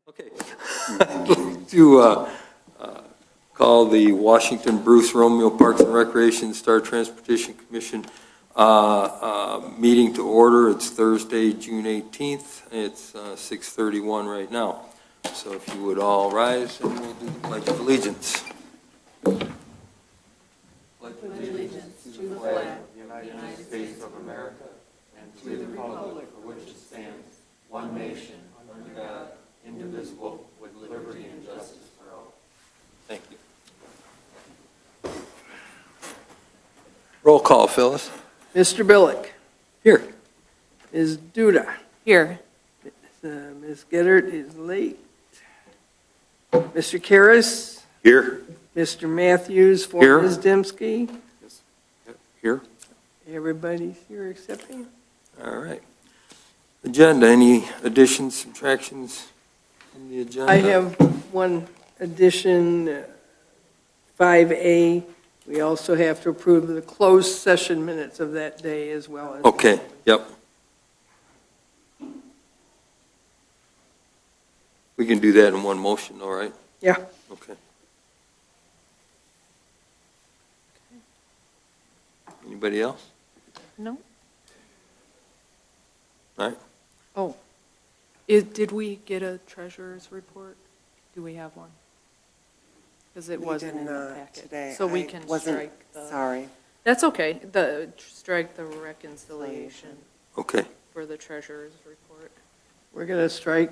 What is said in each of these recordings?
Okay. I'd like to call the Washington Bruce Romeo Parks and Recreation Star Transportation Commission meeting to order. It's Thursday, June 18th. It's 6:31 right now. So if you would all rise and we'll do the Pledge of Allegiance. Pledge of allegiance to the flag of the United States of America and to the republic for which it stands, one nation, under God, indivisible, with liberty and justice for all. Thank you. Roll call, Phyllis. Mr. Billick. Here. Ms. Duda. Here. Ms. Geddert is late. Mr. Karas. Here. Mr. Matthews for Here. Ms. Dembski. Here. Everybody's here except me. All right. Agenda, any additions, subtractions from the agenda? I have one addition, 5A. We also have to approve the closed session minutes of that day as well as. Okay, yep. We can do that in one motion, all right? Yeah. Okay. Anybody else? No? All right. Oh. Did we get a treasurer's report? Do we have one? Because it We wasn't did in the not packet. today. So we I can wasn't- strike the. Sorry. That's okay. Strike the reconciliation Okay. for the treasurer's report. We're going to strike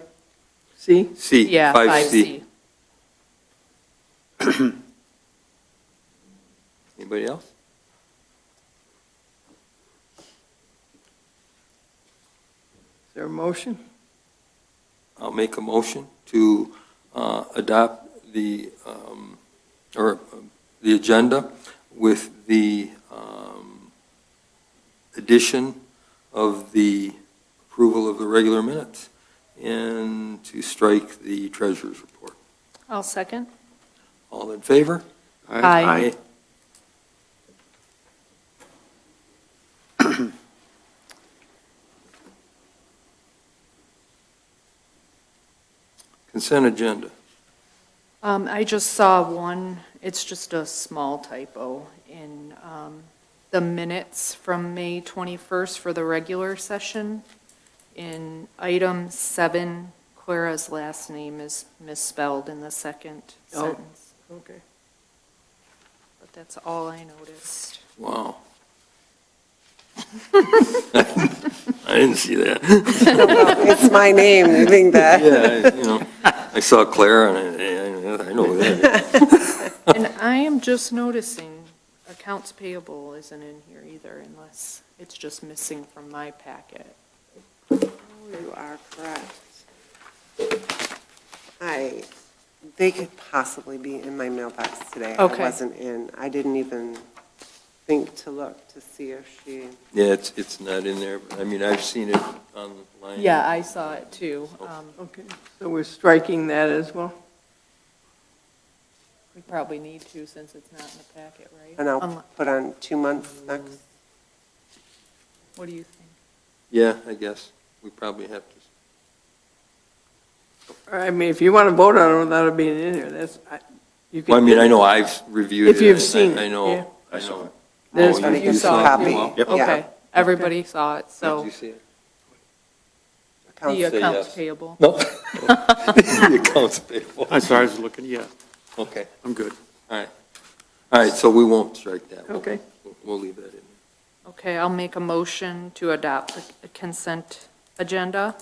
C. C, Yeah, 5C. 5C. Anybody else? Is there a motion? I'll make a motion to adopt the agenda with the addition of the approval of the regular minutes and to strike the treasurer's report. I'll second. All in favor? Aye. Consent agenda. I just saw one, it's just a small typo in the minutes from May 21st for the regular session. In item 7, Clara's last name is misspelled in the second Oh. sentence. Okay. But that's all I noticed. Wow. I didn't see that. It's my name, you think that? Yeah, I saw Clara and I know that. And I am just noticing accounts payable isn't in here either unless it's just missing from my packet. You are correct. They could possibly be in my mailbox today. Okay. I wasn't in. I didn't even think to look to see if she, Yeah, it's not in there, but I mean, I've seen it online. Yeah, I saw it too. Okay, so we're striking that as well? We probably need to since it's not in the packet, right? and I'll put on 2 months next. What do you think? Yeah, I guess we probably have to. I mean, if you want to vote on it without it being in here, that's, you can. Well, I mean, I know I've reviewed it. If you've seen it, I yeah. know, I know. There's- Oh, you saw it copy. too? Yep. Okay, everybody saw it, Did so you see it? the Say accounts yes. payable. No. The accounts payable. As far as looking, yeah, Okay, I'm good. all right. All right, so we won't strike that. Okay. We'll leave that in. Okay, I'll make a motion to adopt the consent agenda.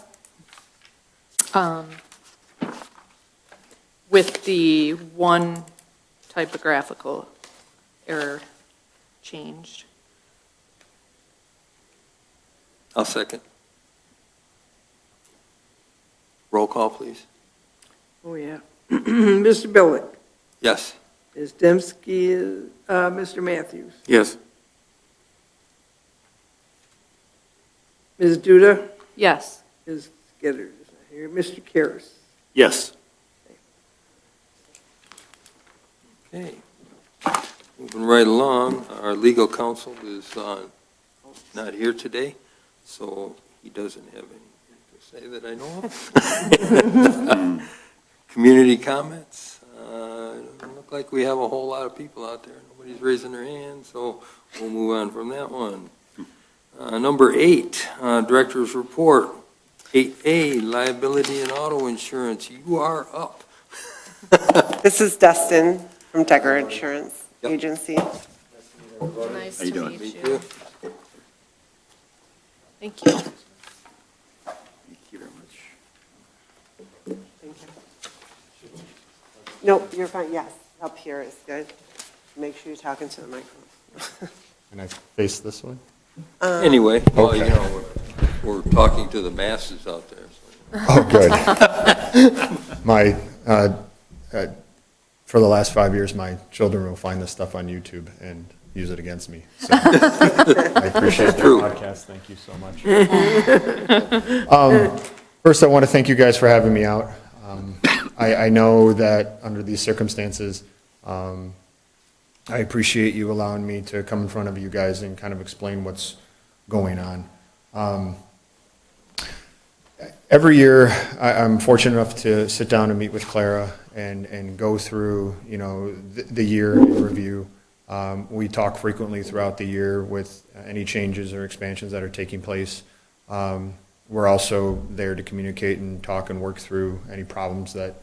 With the one typographical error changed. I'll second. Roll call, please. Oh, yeah. Mr. Billick. Yes. Ms. Dembski, Mr. Matthews. Yes, Ms. Duda. Yes. Ms. Geddert is not here. Mr. Karas. yes. Okay. Moving right along, our legal counsel is not here today, so he doesn't have anything to say that I know of. Community comments? Doesn't look like we have a whole lot of people out there. Nobody's raising their hand, so we'll move on from that one. Number 8, Director's Report. 8A, Liability and Auto Insurance. You are up. This is Dustin from Decker Insurance Yep. Agency. Nice How you to doing? meet Thank you. you. Thank you. Thank you very much. Nope, you're fine, yes, up here is good. Make sure you're talking to the microphone. Can I face this way? Anyway, well, you Okay. know, we're talking to the masses out there. So. Oh, good. My, for the last 5 years, my children will find this stuff on YouTube and use it against me. So I appreciate their True. podcast. Thank you so much. First, I want to thank you guys for having me out. I know that under these circumstances, I appreciate you allowing me to come in front of you guys and kind of explain what's going on. Every year, I'm fortunate enough to sit down and meet with Clara and go through, you know, the year in review. We talk frequently throughout the year with any changes or expansions that are taking place. We're also there to communicate and talk and work through any problems that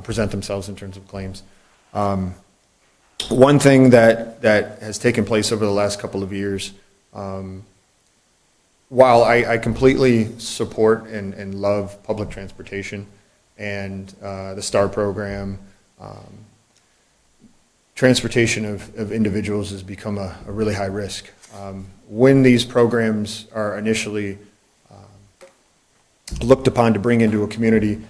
present themselves in terms of claims. One thing that has taken place over the last couple of years, while I completely support and love public transportation and the STAR program, transportation of individuals has become a really high risk. When these programs are initially looked upon to bring into a community,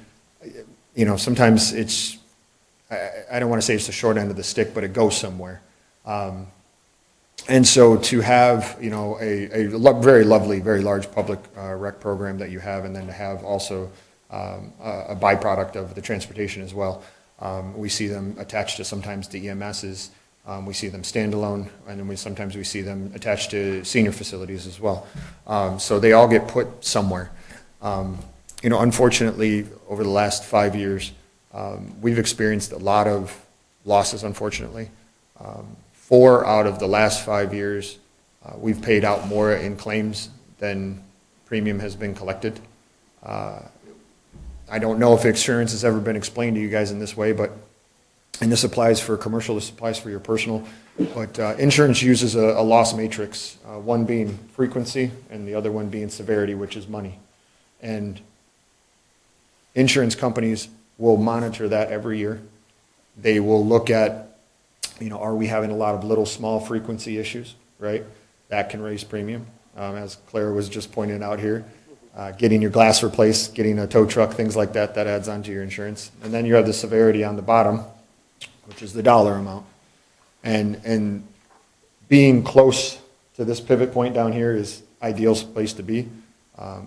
you know, sometimes it's, I don't want to say it's the short end of the stick, but it goes somewhere. And so to have, you know, very lovely, very large public rec program that you have, and then to have also a byproduct of the transportation as well. We see them attached to sometimes to EMSs. We see them standalone, and then sometimes we see them attached to senior facilities as well. So they all get put somewhere. You know, unfortunately, over the last 5 years, we've experienced a lot of losses, unfortunately. 4 out of the last 5 years, we've paid out more in claims than premium has been collected. I don't know if insurance has ever been explained to you guys in this way, but, and this applies for commercial, this applies for your personal, but insurance uses a loss matrix, one being frequency and the other one being severity, which is money. And insurance companies will monitor that every year. They will look at, you know, are we having a lot of little small frequency issues, right? That can raise premium, as Clara was just pointing out here. Getting your glass replaced, getting a tow truck, things like that, that adds on to your insurance. And then you have the severity on the bottom, which is the dollar amount. And being close to this pivot point down here is ideal place to be.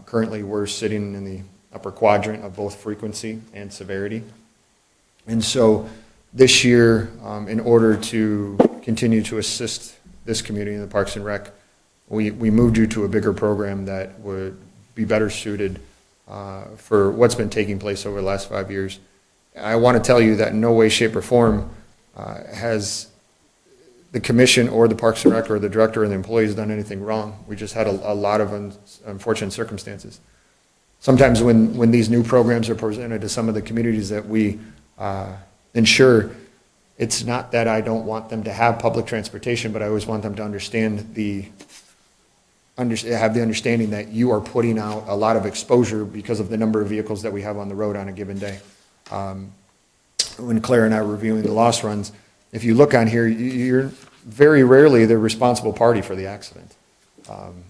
Currently, we're sitting in the upper quadrant of both frequency and severity. And so this year, in order to continue to assist this community in the Parks and Rec, we moved you to a bigger program that would be better suited for what's been taking place over the last 5 years. I want to tell you that in no way, shape, or form has the commission or the Parks and Rec or the director or the employees done anything wrong. We just had a lot of unfortunate circumstances. Sometimes when these new programs are presented to some of the communities that we insure, it's not that I don't want them to have public transportation, but I always want them to understand have the understanding that you are putting out a lot of exposure because of the number of vehicles that we have on the road on a given day. When Claire and I were reviewing the loss runs, if you look on here, you're very rarely the responsible party for the accident.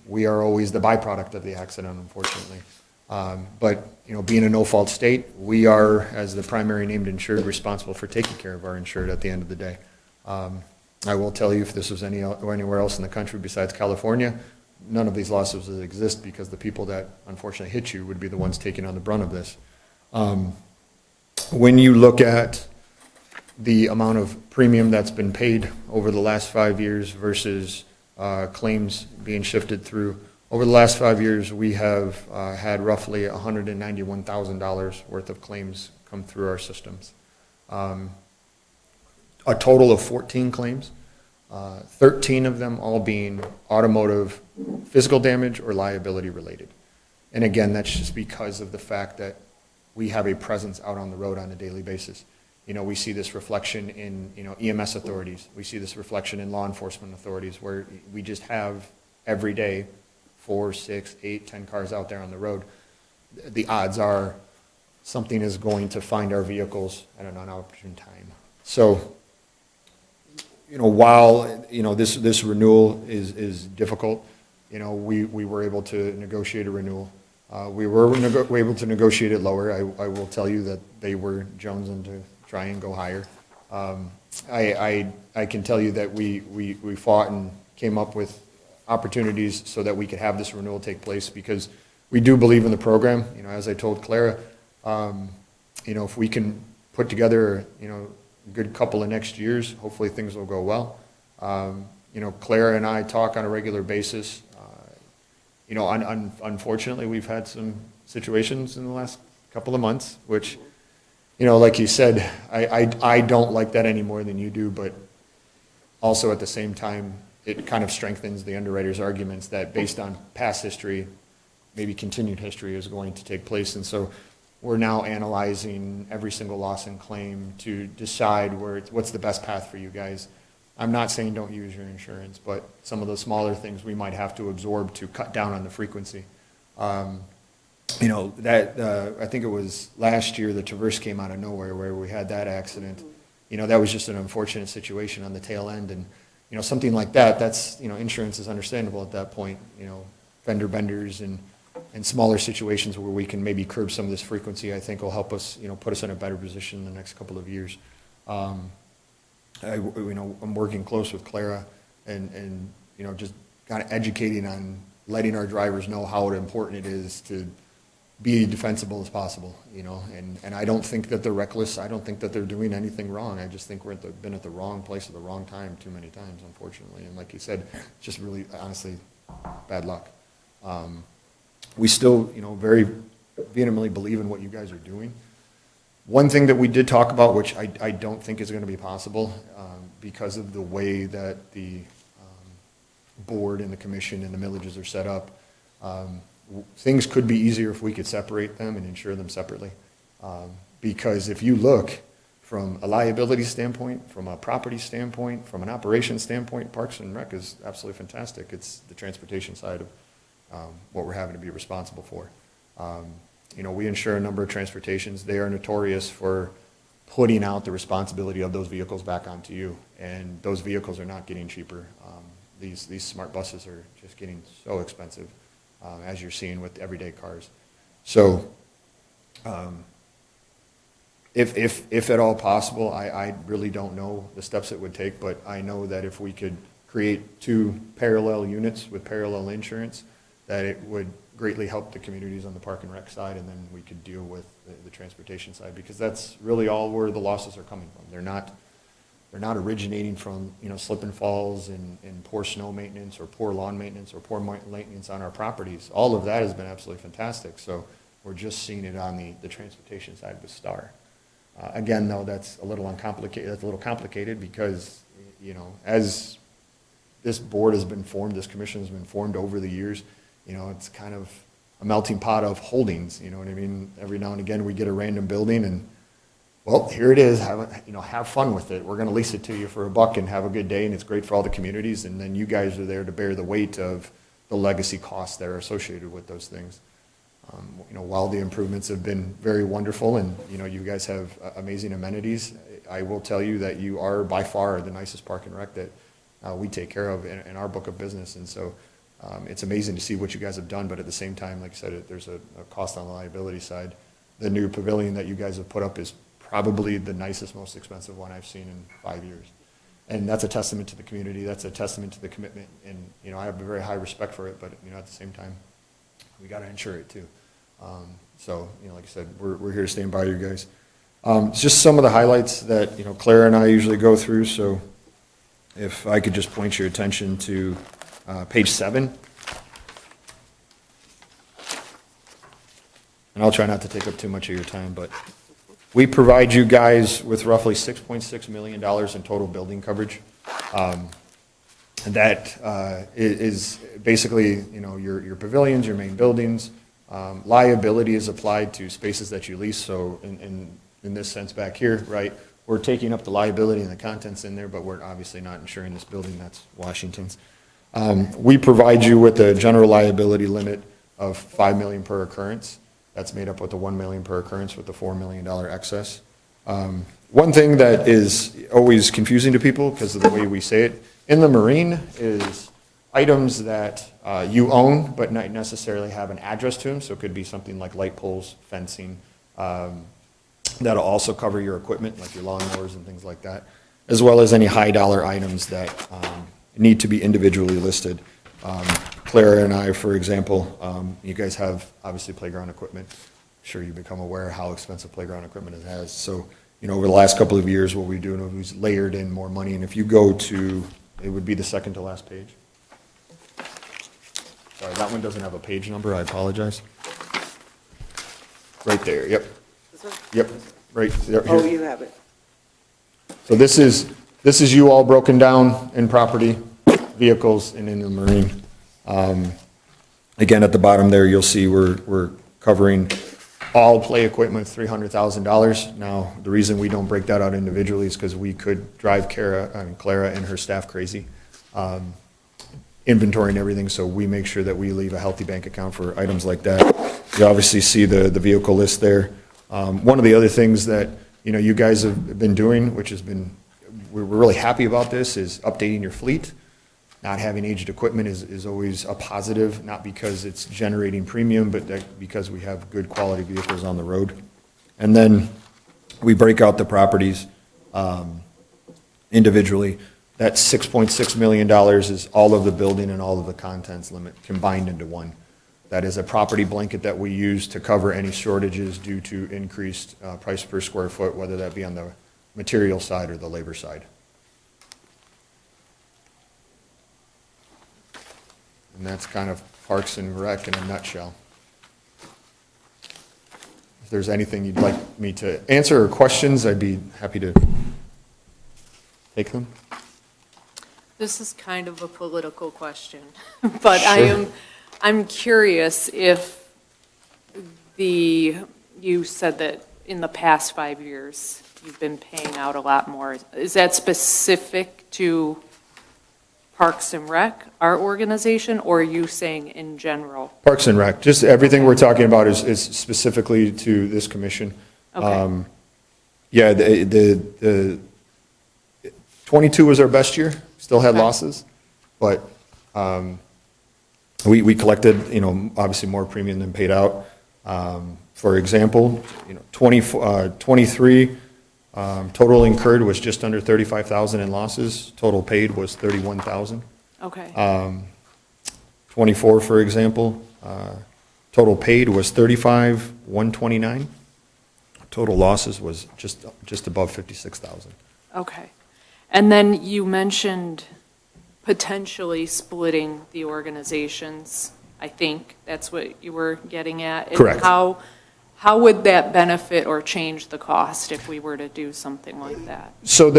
We are always the byproduct of the accident, unfortunately. But, you know, being a no-fault state, we are, as the primary named insured, responsible for taking care of our insured at the end of the day. I will tell you, if this was anywhere else in the country besides California, none of these lawsuits would exist because the people that unfortunately hit you would be the ones taking on the brunt of this. When you look at the amount of premium that's been paid over the last 5 years versus claims being shifted through Over the last 5 years, we have had roughly $191,000 worth of claims come through our systems. A total of 14 claims, 13 of them all being automotive physical damage or liability related. And again, that's just because of the fact that we have a presence out on the road on a daily basis. You know, we see this reflection in, you know, EMS authorities. We see this reflection in law enforcement authorities where we just have every day 4, 6, 8, 10 cars out there on the road. The odds are something is going to find our vehicles at an unopportune time. So, you know, while, you know, this renewal is difficult, you know, we were able to negotiate a renewal. We were able to negotiate it lower. I will tell you that they were jonesing to try and go higher. I can tell you that we fought and came up with opportunities so that we could have this renewal take place because we do believe in the program. You know, as I told Clara, you know, if we can put together, you know, a good couple of next years, hopefully things will go well. You know, Clara and I talk on a regular basis. You know, unfortunately, we've had some situations in the last couple of months, which, you know, like you said, I don't like that any more than you do, but also at the same time, it kind of strengthens the underwriter's arguments that based on past history, maybe continued history is going to take place. And so we're now analyzing every single loss and claim to decide what's the best path for you guys. I'm not saying don't use your insurance, but some of the smaller things we might have to absorb to cut down on the frequency. You know, that I think it was last year the Traverse came out of nowhere where we had that accident. You know, that was just an unfortunate situation on the tail end. And, you know, something like that, that's, you know, insurance is understandable at that point. You know, fender benders and smaller situations where we can maybe curb some of this frequency, I think will help us, you know, put us in a better position in the next couple of years. You know, I'm working close with Clara and, you know, just kind of educating on letting our drivers know how important it is to be defensible as possible, you know, and I don't think that they're reckless. I don't think that they're doing anything wrong. I just think been at the wrong place at the wrong time too many times, unfortunately. And like you said, it's just really, honestly, bad luck. We still, you know, very vehemently believe in what you guys are doing. One thing that we did talk about, which I don't think is going to be possible because of the way that the board and the commission and the millages are set up, things could be easier if we could separate them and insure them separately. Because if you look from a liability standpoint, from a property standpoint, from an operations standpoint, Parks and Rec is absolutely fantastic. It's the transportation side of what we're having to be responsible for. You know, we insure a number of transportations. They are notorious for putting out the responsibility of those vehicles back onto you, and those vehicles are not getting cheaper. These smart buses are just getting so expensive, as you're seeing with everyday cars. So, if at all possible, I really don't know the steps it would take, but I know that if we could create 2 parallel units with parallel insurance, that it would greatly help the communities on the Park and Rec side, and then we could deal with the transportation side, because that's really all where the losses are coming from. They're not originating from, you know, slip and falls and poor snow maintenance or poor lawn maintenance or poor maintenance on our properties. All of that has been absolutely fantastic. So we're just seeing it on the transportation side with Star. Again, though, that's a little complicated because, you know, as this board has been formed, this commission has been formed over the years, you know, it's kind of a melting pot of holdings, you know what I mean? Every now and again, we get a random building and, well, here it is, have fun with it. We're going to lease it to you for $1 and have a good day, and it's great for all the communities, and then you guys are there to bear the weight of the legacy costs that are associated with those things. You know, while the improvements have been very wonderful and, you know, you guys have amazing amenities, I will tell you that you are by far the nicest Park and Rec that we take care of in our book of business, and so it's amazing to see what you guys have done, but at the same time, like I said, there's a cost on the liability side. The new pavilion that you guys have put up is probably the nicest, most expensive one I've seen in 5 years. And that's a testament to the community. That's a testament to the commitment. And, you know, I have a very high respect for it, but, you know, at the same time, we got to insure it too. So, you know, like I said, we're here to stand by you guys. It's just some of the highlights that, you know, Clara and I usually go through. So if I could just point your attention to page 7. and I'll try not to take up too much of your time, but we provide you guys with roughly $6.6 million in total building coverage. And that is basically, you know, your pavilions, your main buildings. Liability is applied to spaces that you lease, so in this sense back here, right, we're taking up the liability and the contents in there, but we're obviously not insuring this building, that's Washington's. We provide you with a general liability limit of $5 million per occurrence. That's made up with the $1 million per occurrence with the $4 million excess. One thing that is always confusing to people because of the way we say it, in the marine is items that you own but not necessarily have an address to them, so it could be something like light poles, fencing, that'll also cover your equipment, like your lawnmowers and things like that, as well as any high dollar items that need to be individually listed. Clara and I, for example, you guys have obviously playground equipment. I'm sure you become aware how expensive playground equipment it has. So, you know, over the last couple of years, what we're doing is we've layered in more money. And if you go to, it would be the second to last page. Sorry, that one doesn't have a page number. I apologize. Right there, yep. This one? Yep, right there. Oh, here. you have it. So this is you all broken down in property, vehicles, and in the marine. Again, at the bottom there, you'll see we're covering all play equipment, $300,000. Now, the reason we don't break that out individually is because we could drive Clara and her staff crazy, inventorying everything, so we make sure that we leave a healthy bank account for items like that. You obviously see the vehicle list there. One of the other things that, you know, you guys have been doing, which has been, we're really happy about this, is updating your fleet. Not having aged equipment is always a positive, not because it's generating premium, but because we have good quality vehicles on the road. And then we break out the properties individually. That $6.6 million is all of the building and all of the contents limit combined into one. That is a property blanket that we use to cover any shortages due to increased price per square foot, whether that be on the material side or the labor side. And that's kind of Parks and Rec in a nutshell. If there's anything you'd like me to answer or questions, I'd be happy to take them. This is kind of a political question, but Sure. I'm curious if you said that in the past 5 years, you've been paying out a lot more. Is that specific to Parks and Rec, our organization, or are you saying in general? Parks and Rec, just everything we're talking about is specifically to this commission. Okay. Yeah, the 22 was our best year, still had Okay. losses, but we collected, you know, obviously more premium than paid out. For example, you know, 23, total incurred was just under 35,000 in losses. Total paid was 31,000. Okay, 24, for example, total paid was 35,129. Total losses was just above 56,000. okay. And then you mentioned potentially splitting the organizations. I think that's what you were getting at. And Correct. How would that benefit or change the cost if we were to do something like that? So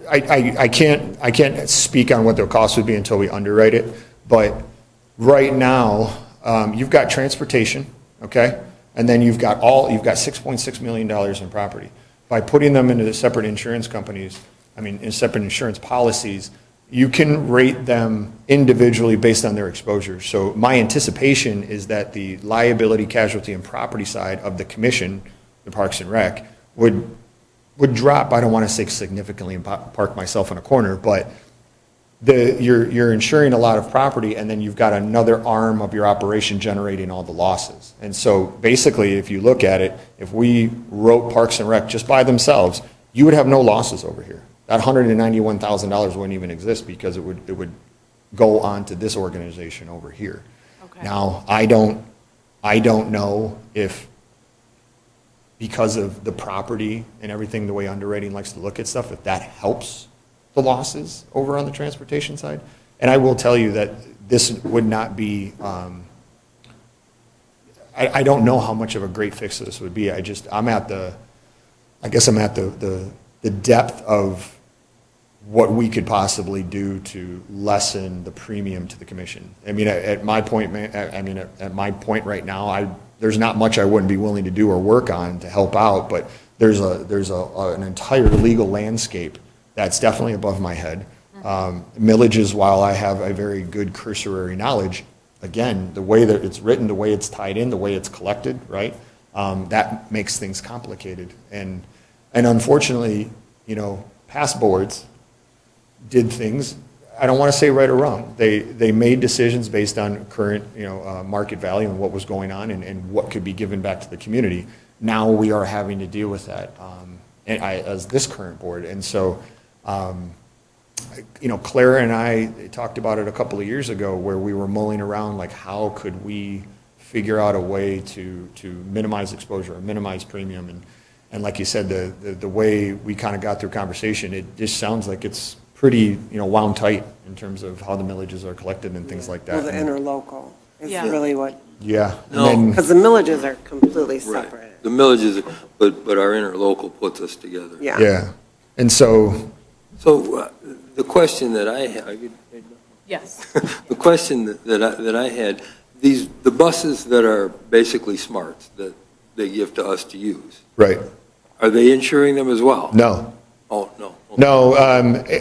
I can't speak on what the cost would be until we underwrite it, but right now, you've got transportation, okay? And then you've got $6.6 million in property. By putting them into the separate insurance companies, in separate insurance policies, you can rate them individually based on their exposure. So my anticipation is that the liability, casualty, and property side of the commission, the Parks and Rec, would drop, I don't want to say significantly and park myself in a corner, but you're insuring a lot of property, and then you've got another arm of your operation generating all the losses. And so basically, if you look at it, if we wrote Parks and Rec just by themselves, you would have no losses over here. That $191,000 wouldn't even exist because it would go on to this organization over here. Okay. Now, I don't know if, because of the property and everything, the way underwriting likes to look at stuff, if that helps the losses over on the transportation side. And I will tell you that this would not be, I don't know how much of a great fix this would be. I guess I'm at the depth of what we could possibly do to lessen the premium to the commission. I mean, at my point right now, there's not much I wouldn't be willing to do or work on to help out, but there's an entire legal landscape that's definitely above my head. Millages, while I have a very good cursory knowledge, again, the way that it's written, the way it's tied in, the way it's collected, right? That makes things complicated. And unfortunately, past boards did things, I don't want to say right or wrong. They made decisions based on current, market value and what was going on and what could be given back to the community. Now we are having to deal with that as this current board. And so, Clara and I talked about it a couple of years ago where we were mulling around, like, how could we figure out a way to minimize exposure or minimize premium? And like you said, the way we kind of got through conversation, it just sounds like it's pretty, wound tight in terms of how the millages are collected and things like that. Well, the interlocal is Yeah. really what, Yeah. No. And then, because the millages are completely Right. separate. The millages, but our interlocal puts us together. Yeah. yeah. And so, So the question that I had, Yes. the question that I had, the buses that are basically smarts that they give to us to use, right. are they insuring them as well? No. Oh, no. Okay. No,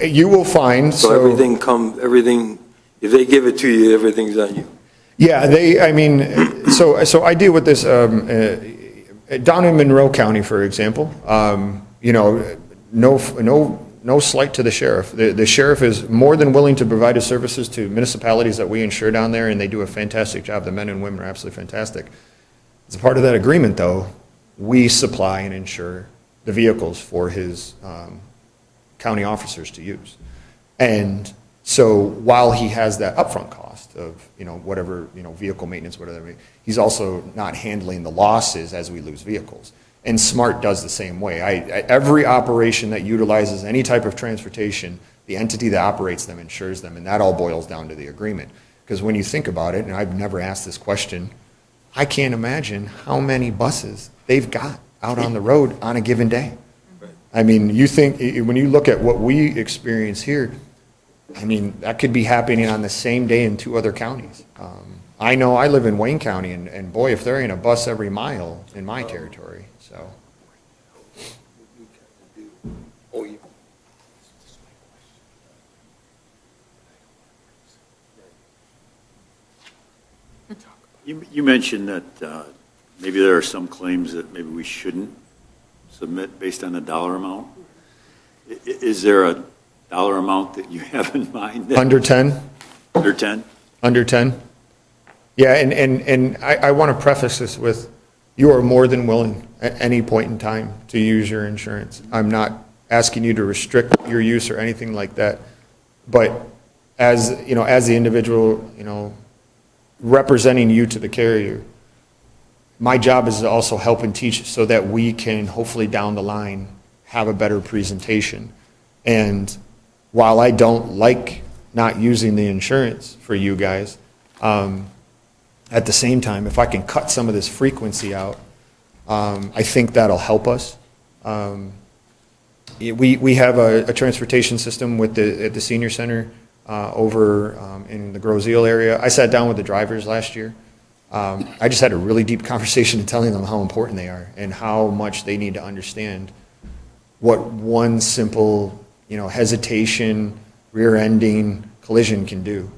you will find, So everything, if they give it to you, everything's on you. Yeah, so I deal with this, down in Monroe County, for example, no slight to the sheriff. The sheriff is more than willing to provide his services to municipalities that we insure down there, and they do a fantastic job. The men and women are absolutely fantastic. As a part of that agreement, though, we supply and insure the vehicles for his county officers to use. And so while he has that upfront cost of, whatever, vehicle maintenance, whatever, he's also not handling the losses as we lose vehicles. And SMART does the same way. Every operation that utilizes any type of transportation, the entity that operates them insures them, and that all boils down to the agreement. Because when you think about it, and I've never asked this question, I can't imagine how many buses they've got out on the road on a given day. Right. I mean, when you look at what we experience here, that could be happening on the same day in 2 other counties. I know I live in Wayne County, and boy, if there ain't a bus every mile in my territory, so. Oh, yeah. You mentioned that maybe there are some claims that maybe we shouldn't submit based on a dollar amount. Is there a dollar amount that you have in mind? Under 10? Under 10? Under 10? Yeah, and I want to preface this with, you are more than willing at any point in time to use your insurance. I'm not asking you to restrict your use or anything like that. But as the individual, representing you to the carrier, my job is to also help and teach so that we can hopefully down the line have a better presentation. And while I don't like not using the insurance for you guys, at the same time, if I can cut some of this frequency out, I think that'll help us. We have a transportation system at the senior center over in the Groseal area. I sat down with the drivers last year. I just had a really deep conversation telling them how important they are and how much they need to understand what one simple, hesitation, rear-ending, collision can do.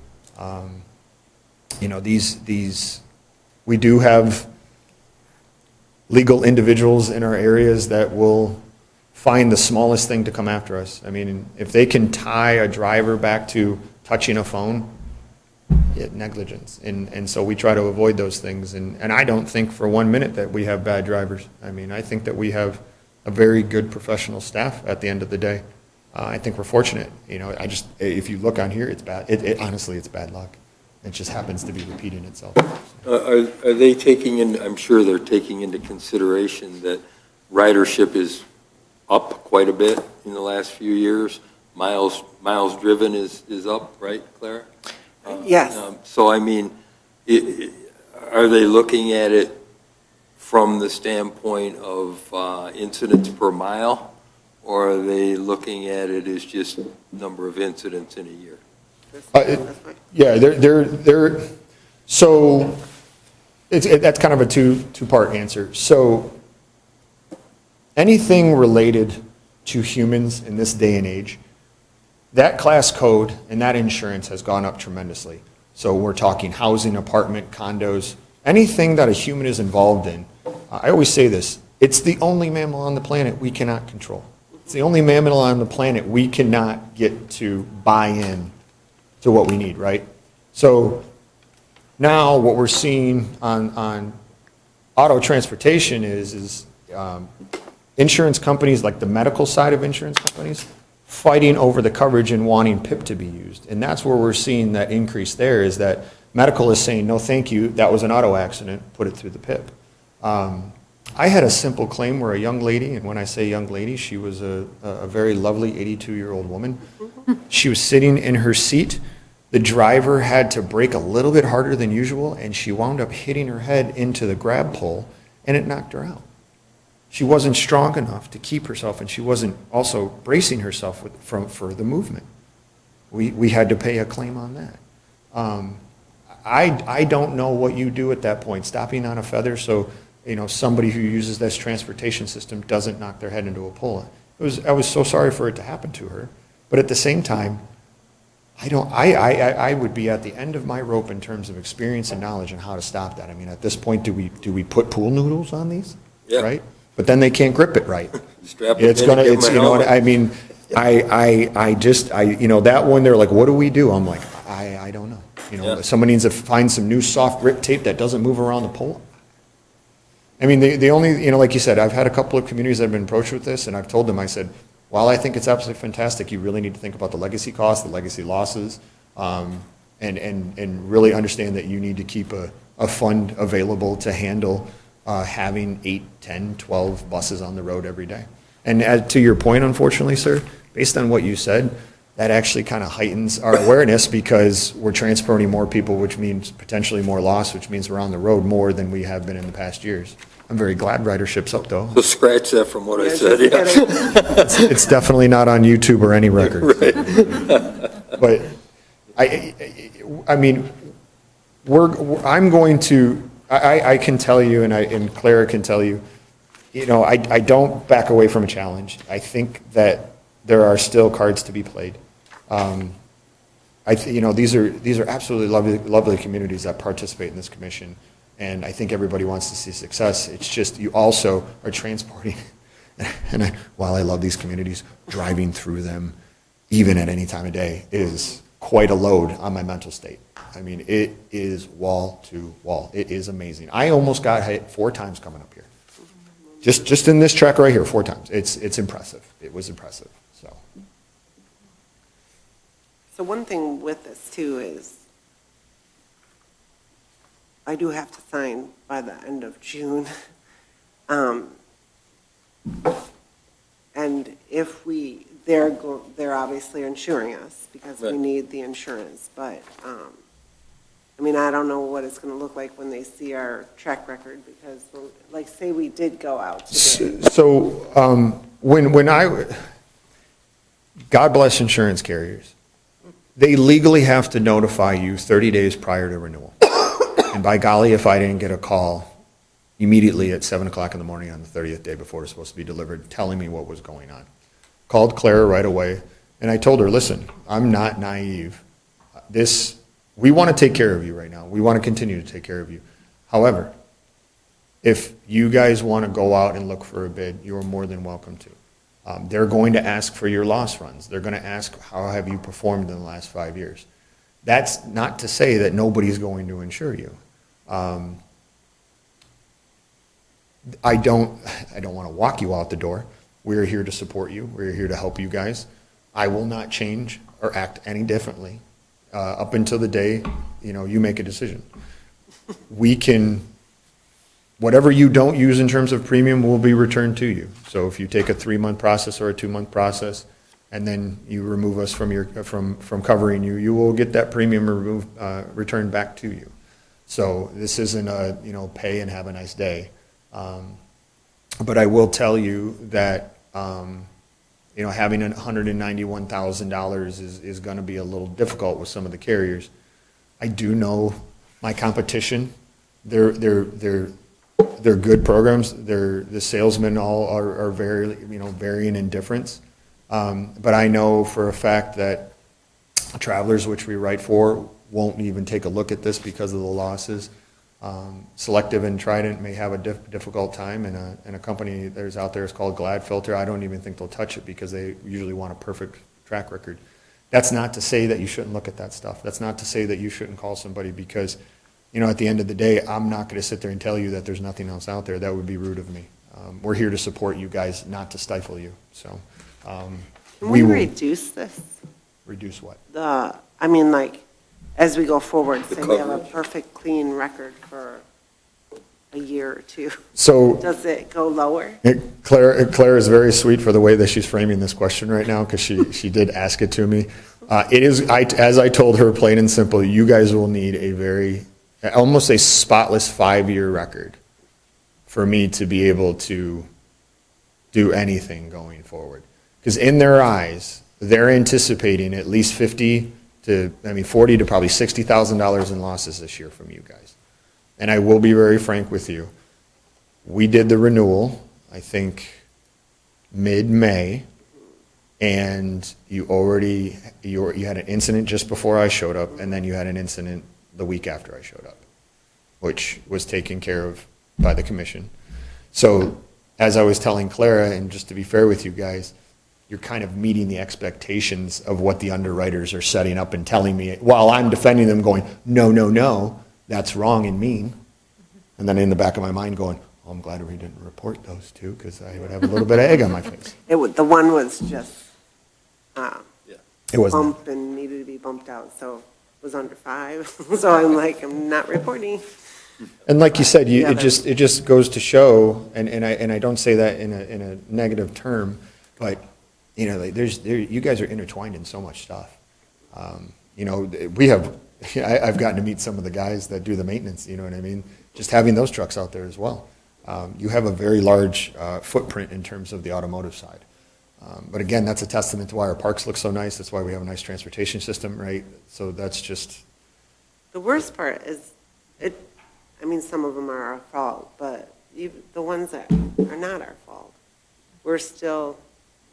We do have legal individuals in our areas that will find the smallest thing to come after us. I mean, if they can tie a driver back to touching a phone, negligence. And so we try to avoid those things. And I don't think for 1 minute that we have bad drivers. I mean, I think that we have a very good professional staff at the end of the day. I think we're fortunate. If you look on here, it's bad. Honestly, it's bad luck. It just happens to be repeating itself. Are they I'm sure they're taking into consideration that ridership is up quite a bit in the last few years? Miles driven is up, right, Clara? Yes. So, are they looking at it from the standpoint of incidents per mile, or are they looking at it as just number of incidents in a year? That's fine. Yeah, so that's kind of a two-part answer. So anything related to humans in this day and age, that class code and that insurance has gone up tremendously. So we're talking housing, apartment, condos, anything that a human is involved in. I always say this, it's the only mammal on the planet we cannot control. It's the only mammal on the planet we cannot get to buy in to what we need, right? So now what we're seeing on auto transportation is insurance companies, like the medical side of insurance companies, fighting over the coverage and wanting PIP to be used. And that's where we're seeing that increase there, is that medical is saying, no, thank you, that was an auto accident, put it through the PIP. I had a simple claim where a young lady, and when I say young lady, she was a very lovely 82-year-old woman. She was sitting in her seat. The driver had to brake a little bit harder than usual, and she wound up hitting her head into the grab pole, and it knocked her out. She wasn't strong enough to keep herself, and she wasn't also bracing herself for the movement. We had to pay a claim on that. I don't know what you do at that point, stopping on a feather so somebody who uses this transportation system doesn't knock their head into a pole. I was so sorry for it to happen to her, but at the same time, I would be at the end of my rope in terms of experience and knowledge on how to stop that. I mean, at this point, do we put pool noodles on these? Yeah. Right? But then they can't grip it right. Strap it It's in gonna, and give it's, them you a know what, helmet. I mean, that one, they're like, what do we do? I'm like, I don't know. Yeah. Someone needs to find some new soft grip tape that doesn't move around the pole. I mean, the only, like you said, I've had a couple of communities that have been approached with this, and I've told them, I said, while I think it's absolutely fantastic, you really need to think about the legacy costs, the legacy losses, and really understand that you need to keep a fund available to handle having 8, 10, 12 buses on the road every day. And to your point, unfortunately, sir, based on what you said, that actually kind of heightens our awareness because we're transporting more people, which means potentially more loss, which means we're on the road more than we have been in the past years. I'm very glad ridership's up, though. So scratch that from what I Yeah, said, just yeah. kidding. It's definitely not on YouTube or any records. But I mean, I'm going to, I can tell you, and Clara can tell you, I don't back away from a challenge. I think that there are still cards to be played. These are absolutely lovely communities that participate in this commission, and I think everybody wants to see success. It's just you also are transporting, and while I love these communities, driving through them, even at any time of day, is quite a load on my mental state. I mean, it is wall to wall. It is amazing. I almost got hit 4 times coming up here. Just in this track right here, 4 times. It's impressive. It was impressive. So one thing with this too is I do have to sign by the end of June. And if they're obviously insuring us because we Right. need the insurance, but, I mean, I don't know what it's going to look like when they see our track record because, like, say we did go out today. So God bless insurance carriers. They legally have to notify you 30 days prior to renewal. And by golly, if I didn't get a call immediately at 7 o'clock in the morning on the 30th day before it was supposed to be delivered, telling me what was going on. Called Clara right away, and I told her, listen, I'm not naive. We want to take care of you right now. We want to continue to take care of you. However, if you guys want to go out and look for a bid, you are more than welcome to. They're going to ask for your loss runs. They're going to ask, how have you performed in the last 5 years? That's not to say that nobody's going to insure you. I don't want to walk you out the door. We're here to support you. We're here to help you guys. I will not change or act any differently up until the day, you make a decision. Whatever you don't use in terms of premium will be returned to you. So if you take a 3-month process or a 2-month process, and then you remove us from covering you, you will get that premium returned back to you. So this isn't a, pay and have a nice day. But I will tell you that, you know, having $191,000 is going to be a little difficult with some of the carriers. I do know my competition. They're good programs. The salesmen all are very, you know, varying in difference. But I know for a fact that Travelers, which we write for, won't even take a look at this because of the losses. Selective and Trident may have a difficult time, and a company that's out there is called Gladfilter. I don't even think they'll touch it because they usually want a perfect track record. That's not to say that you shouldn't look at that stuff. That's not to say that you shouldn't call somebody because, you know, at the end of the day, I'm not going to sit there and tell you that there's nothing else out there. That would be rude of me. We're here to support you guys, not to stifle you. So Can we will reduce this? reduce what? I mean, like, as we go forward, The say we have a coverage. perfect clean record for a year or two, So does it go lower? Claire is very sweet for the way that she's framing this question right now, because she did ask it to me. It is, as I told her, plain and simple, you guys will need almost a spotless 5-year record for me to be able to do anything going forward. Because in their eyes, they're anticipating at least $40 to probably $60,000 in losses this year from you guys. And I will be very frank with you. We did the renewal, I think, mid-May, and you had an incident just before I showed up, and then you had an incident the week after I showed up, which was taken care of by the commission. So as I was telling Clara, and just to be fair with you guys, you're kind of meeting the expectations of what the underwriters are setting up and telling me, while I'm defending them going, no, that's wrong and mean. And then in the back of my mind going, oh, I'm glad we didn't report those two because I would have a little bit of egg on my face. The one was just It wasn't. bump and needed to be bumped out, so it was under 5. So I'm like, I'm not reporting. And like you said, Yeah, it just goes to show, and I don't say that in a negative term, but you know, like you guys are intertwined in so much stuff. You know, I've gotten to meet some of the guys that do the maintenance. You know what I mean? Just having those trucks out there as well. You have a very large footprint in terms of the automotive side. But again, that's a testament to why our parks look so nice. That's why we have a nice transportation system, right? So that's just. The worst part is, some of them are our fault, but even the ones that are not our fault, we're still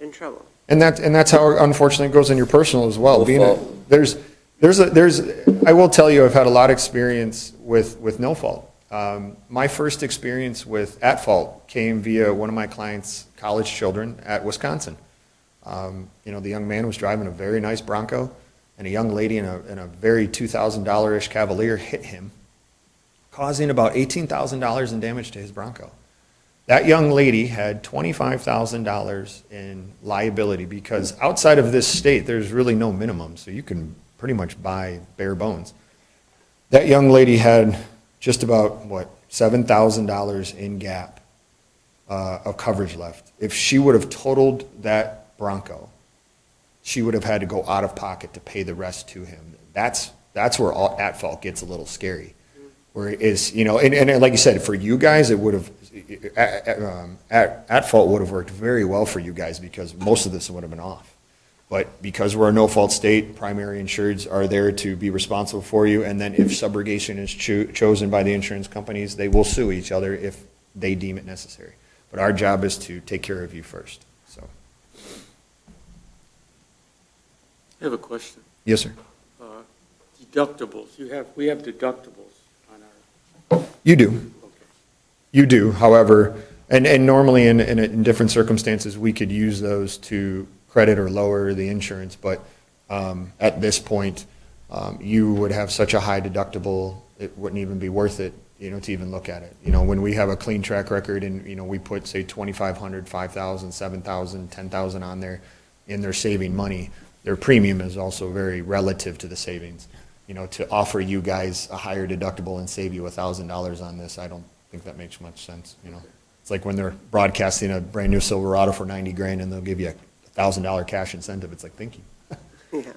in trouble. And that's how unfortunately it goes in your personal as well. No fault. I will tell you, I've had a lot of experience with no fault. My first experience with at fault came via one of my clients' college children at Wisconsin. You know, the young man was driving a very nice Bronco, and a young lady in a very $2,000-ish Cavalier hit him, causing about $18,000 in damage to his Bronco. That young lady had $25,000 in liability because outside of this state, there's really no minimum, so you can pretty much buy bare bones. That young lady had just about, $7,000 in gap of coverage left. If she would have totaled that Bronco, she would have had to go out of pocket to pay the rest to him. That's where at fault gets a little scary. Where it is, you know, and like you said, for you guys, it would have, at fault would have worked very well for you guys because most of this would have been off. But because we're a no-fault state, primary insureds are there to be responsible for you, and then if subrogation is chosen by the insurance companies, they will sue each other if they deem it necessary. But our job is to take care of you first, so. I have a question. Yes, sir. Deductibles, we have deductibles on our, You do. okay. You do, however, and normally in different circumstances, we could use those to credit or lower the insurance, but at this point, you would have such a high deductible, it wouldn't even be worth it, you know, to even look at it. You know, when we have a clean track record and, you know, we put, say, 2,500, 5,000, 7,000, 10,000 on there, and they're saving money, their premium is also very relative to the savings. You know, to offer you guys a higher deductible and save you $1,000 on this, I don't think that makes much sense, you know. It's like when they're broadcasting a brand new Silverado for 90 grand and they'll give you a $1,000 cash incentive. It's like, thank you. Yeah.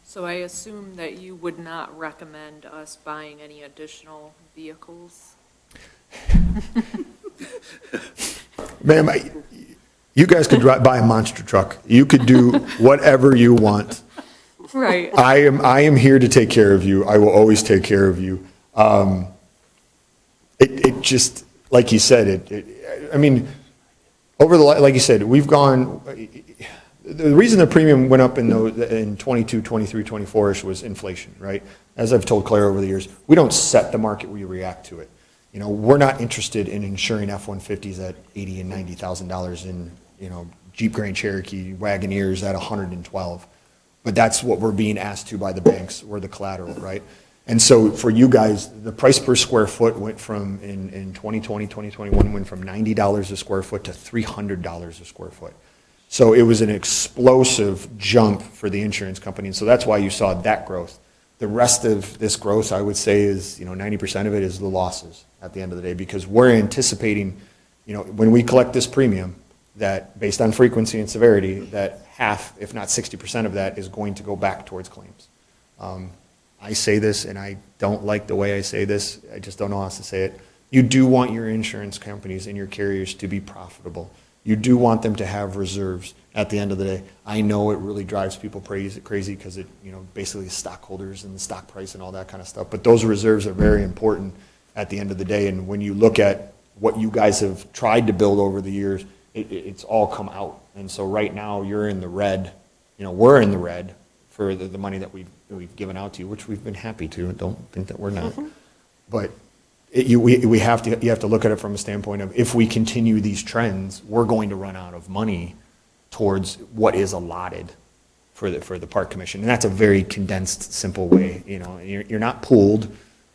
So I assume that you would not recommend us buying any additional vehicles? Ma'am, you guys could buy a monster truck. You could do whatever you want. Right. I am here to take care of you. I will always take care of you. It just, like you said, I mean, like you said, we've gone, the reason the premium went up in 22, 23, 24-ish was inflation, right? As I've told Claire over the years, we don't set the market, we react to it. You know, we're not interested in insuring F-150s at $80,000 and $90,000 and, you know, Jeep Grand Cherokee Wagoneers at 112. But that's what we're being asked to by the banks. We're the collateral, right? And so for you guys, the price per square foot went from, in 2020, 2021, went from $90 a square foot to $300 a square foot. So it was an explosive jump for the insurance company. And so that's why you saw that growth. The rest of this growth, I would say, is, you know, 90% of it is the losses at the end of the day, because we're anticipating, you know, when we collect this premium, that based on frequency and severity, that half, if not 60% of that is going to go back towards claims. I say this, and I don't like the way I say this, I just don't know how else to say it. You do want your insurance companies and your carriers to be profitable. You do want them to have reserves at the end of the day. I know it really drives people crazy because it, you know, basically stockholders and the stock price and all that kind of stuff. But those reserves are very important at the end of the day. And when you look at what you guys have tried to build over the years, it's all come out. And so right now you're in the red, you know, we're in the red for the money that we've given out to you, which we've been happy to. Don't think that we're not. But you have to look at it from a standpoint of, if we continue these trends, we're going to run out of money towards what is allotted for the park commission. And that's a very condensed, simple way. You know, you're not pooled,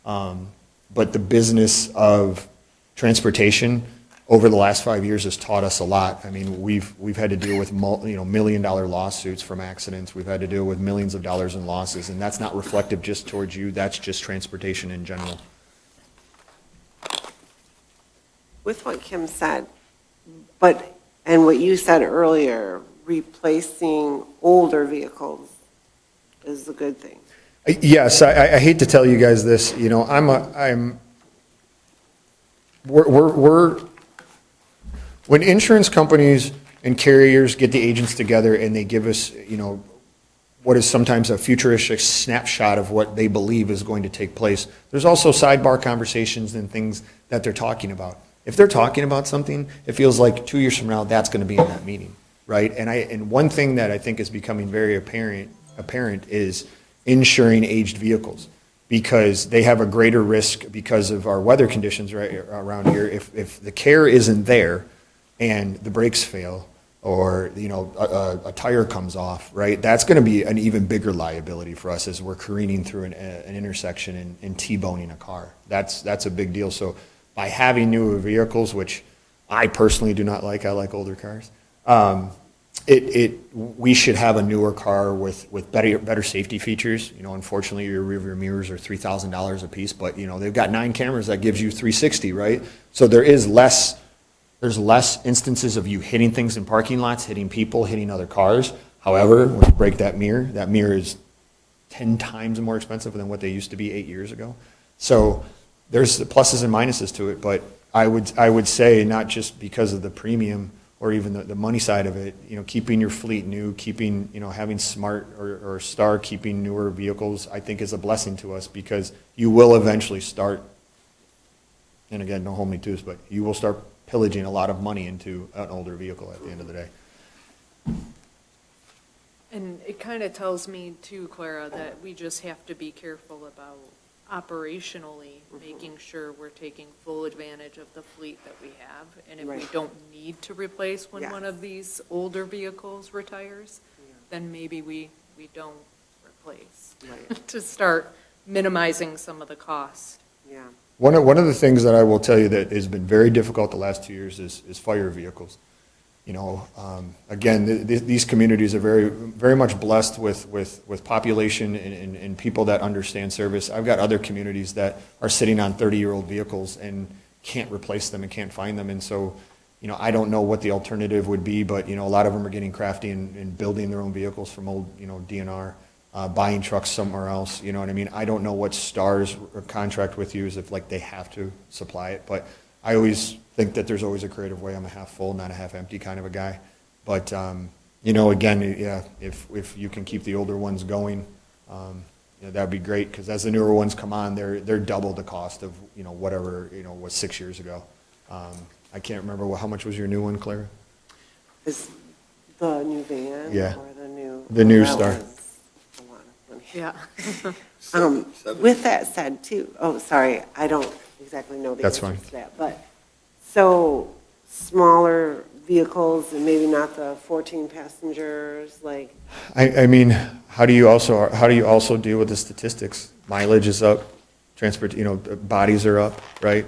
but the business of transportation over the last 5 years has taught us a lot. I mean, we've had to deal with $1 million lawsuits from accidents. We've had to deal with millions of dollars in losses, and that's not reflective just towards you. That's just transportation in general. With what Kim said, and what you said earlier, replacing older vehicles is a good thing. Yes, I hate to tell you guys this. You know, when insurance companies and carriers get the agents together and they give us, you know, what is sometimes a futuristic snapshot of what they believe is going to take place, there's also sidebar conversations and things that they're talking about. If they're talking about something, it feels like 2 years from now, that's going to be in that meeting, right? And one thing that I think is becoming very apparent is insuring aged vehicles, because they have a greater risk because of our weather conditions right around here. If the care isn't there and the brakes fail, or, you know, a tire comes off, right, that's going to be an even bigger liability for us as we're careening through an intersection and T-boning a car. That's a big deal. So by having newer vehicles, which I personally do not like, I like older cars, we should have a newer car with better safety features. You know, unfortunately, your rearview mirrors are $3,000 a piece, but, you know, they've got 9 cameras that gives you 360, right? So there's less instances of you hitting things in parking lots, hitting people, hitting other cars. However, when you break that mirror is 10 times more expensive than what they used to be 8 years ago. So there's the pluses and minuses to it, but I would say, not just because of the premium or even the money side of it, you know, keeping your fleet new, keeping, you know, having Smart or Star keeping newer vehicles, I think is a blessing to us, because you will eventually start, and again, don't hold me to this, but you will start pillaging a lot of money into an older vehicle at the end of the day. And it kind of tells me too, Clara, that we just have to be careful about operationally making sure we're taking full advantage of the fleet that we have. And if we Right. don't need to replace when Yes. one of these older vehicles retires, then maybe we don't replace Right. to start minimizing some of the cost. Yeah. One of the things that I will tell you that has been very difficult the last 2 years is fire vehicles. You know, again, these communities are very, very much blessed with population and people that understand service. I've got other communities that are sitting on 30-year-old vehicles and can't replace them and can't find them. And so, you know, I don't know what the alternative would be, but, you know, a lot of them are getting crafty and building their own vehicles from old, you know, DNR, buying trucks somewhere else. You know what I mean? I don't know what Star's contract with you is, if like they have to supply it, but I always think that there's always a creative way. I'm a half full, not a half empty kind of a guy. But, again, yeah, if you can keep the older ones going, that'd be great, because as the newer ones come on, they're double the cost of, whatever, was 6 years ago. I can't remember, how much was your new one, Clara? Is the new van? Yeah. Or the new? The new that Star. was a lot of money. Yeah. With that said, too, sorry, I don't exactly know the That's answers fine. to that, but, so, smaller vehicles and maybe not the 14 passengers, like, I mean, how do you also deal with the statistics? Mileage is up, bodies are up, right?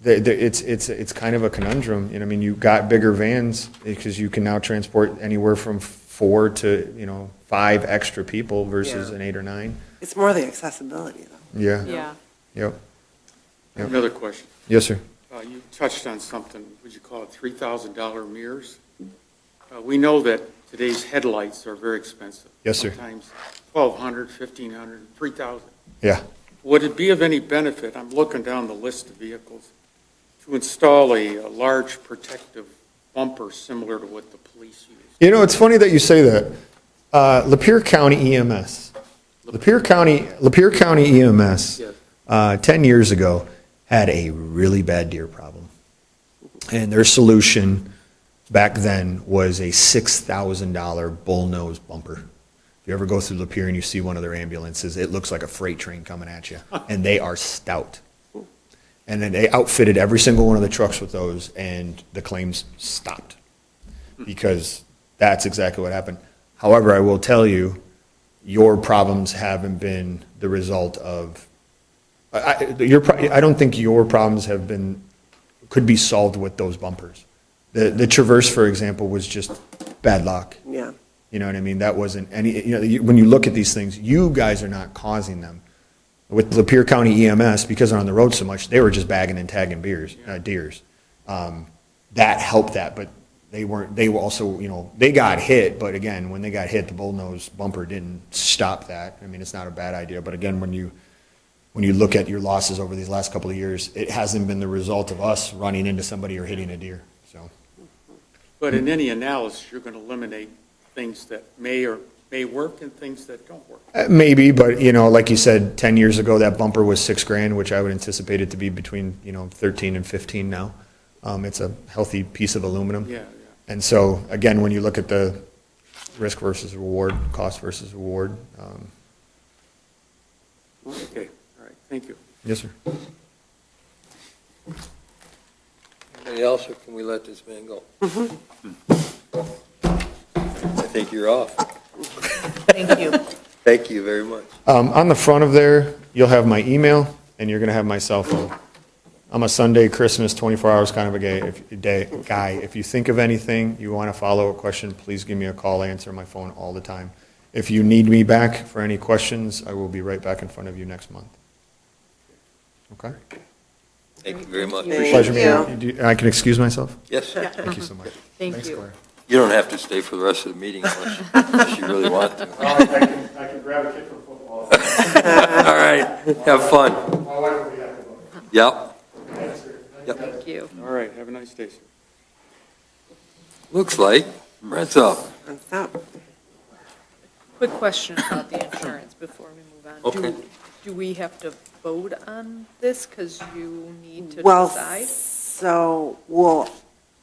It's kind of a conundrum, I mean, you got bigger vans because you can now transport anywhere from 4 to, 5 extra people versus Yeah. an 8 or 9. it's more the accessibility, though. Yeah, Yeah. yep. Yep. Another question. Yes, sir. You touched on something, would you call it $3,000 mirrors? We know that today's headlights are very expensive. Yes, sir. Sometimes $1,200, $1,500, $3,000. Yeah. Would it be of any benefit, I'm looking down the list of vehicles, to install a large protective bumper similar to what the police use? It's funny that you say that. Lapeer County EMS. Lapeer County EMS, Yes. 10 years ago, had a really bad deer problem. And their solution back then was a $6,000 bullnose bumper. If you ever go through Lapeer and you see one of their ambulances, it looks like a freight train coming at you. And they are stout. And then they outfitted every single one of the trucks with those, and the claims stopped. Because that's exactly what happened. However, I will tell you, your problems haven't been the result of, I don't think your problems could be solved with those bumpers. The Traverse, for example, was just bad luck. Yeah. You know what I mean? That wasn't any, when you look at these things, you guys are not causing them. With Lapeer County EMS, because they're on the road so much, they were just bagging and tagging deers. That helped that, but they were also, they got hit, but again, when they got hit, the bullnose bumper didn't stop that. I mean, it's not a bad idea, but again, when you look at your losses over these last couple of years, it hasn't been the result of us running into somebody or hitting a deer, so. But in any analysis, you're going to eliminate things that may work and things that don't work. Maybe, but, like you said, 10 years ago, that bumper was $6,000, which I would anticipate it to be between, 13 and 15 now. It's a healthy piece of aluminum. Yeah. And so, again, when you look at the risk versus reward, cost versus reward. Okay, all right, thank you. Yes, sir. Anybody else, or can we let this man go? I think you're off. Thank you. Thank you very much. On the front of there, you'll have my email, and you're going to have my cell phone. I'm a Sunday, Christmas, 24 hours kind of a guy. If you think of anything, you want to follow a question, please give me a call. I answer my phone all the time. If you need me back for any questions, I will be right back in front of you next month. Okay? Thank you very much. Thank Pleasure you. meeting you. I can excuse myself? Yes, sir. Thank you so much. Thank Thanks, you. Claire. You don't have to stay for the rest of the meeting unless you really want to. I can grab a kid from football. All right, have fun. My wife will be happy. Yep. Yep. Thank you. All right, have a nice day, sir. Looks like Brent's up. What's up? Quick question about the insurance before we move on. Okay. Do we have to vote on this because you need to Well, decide?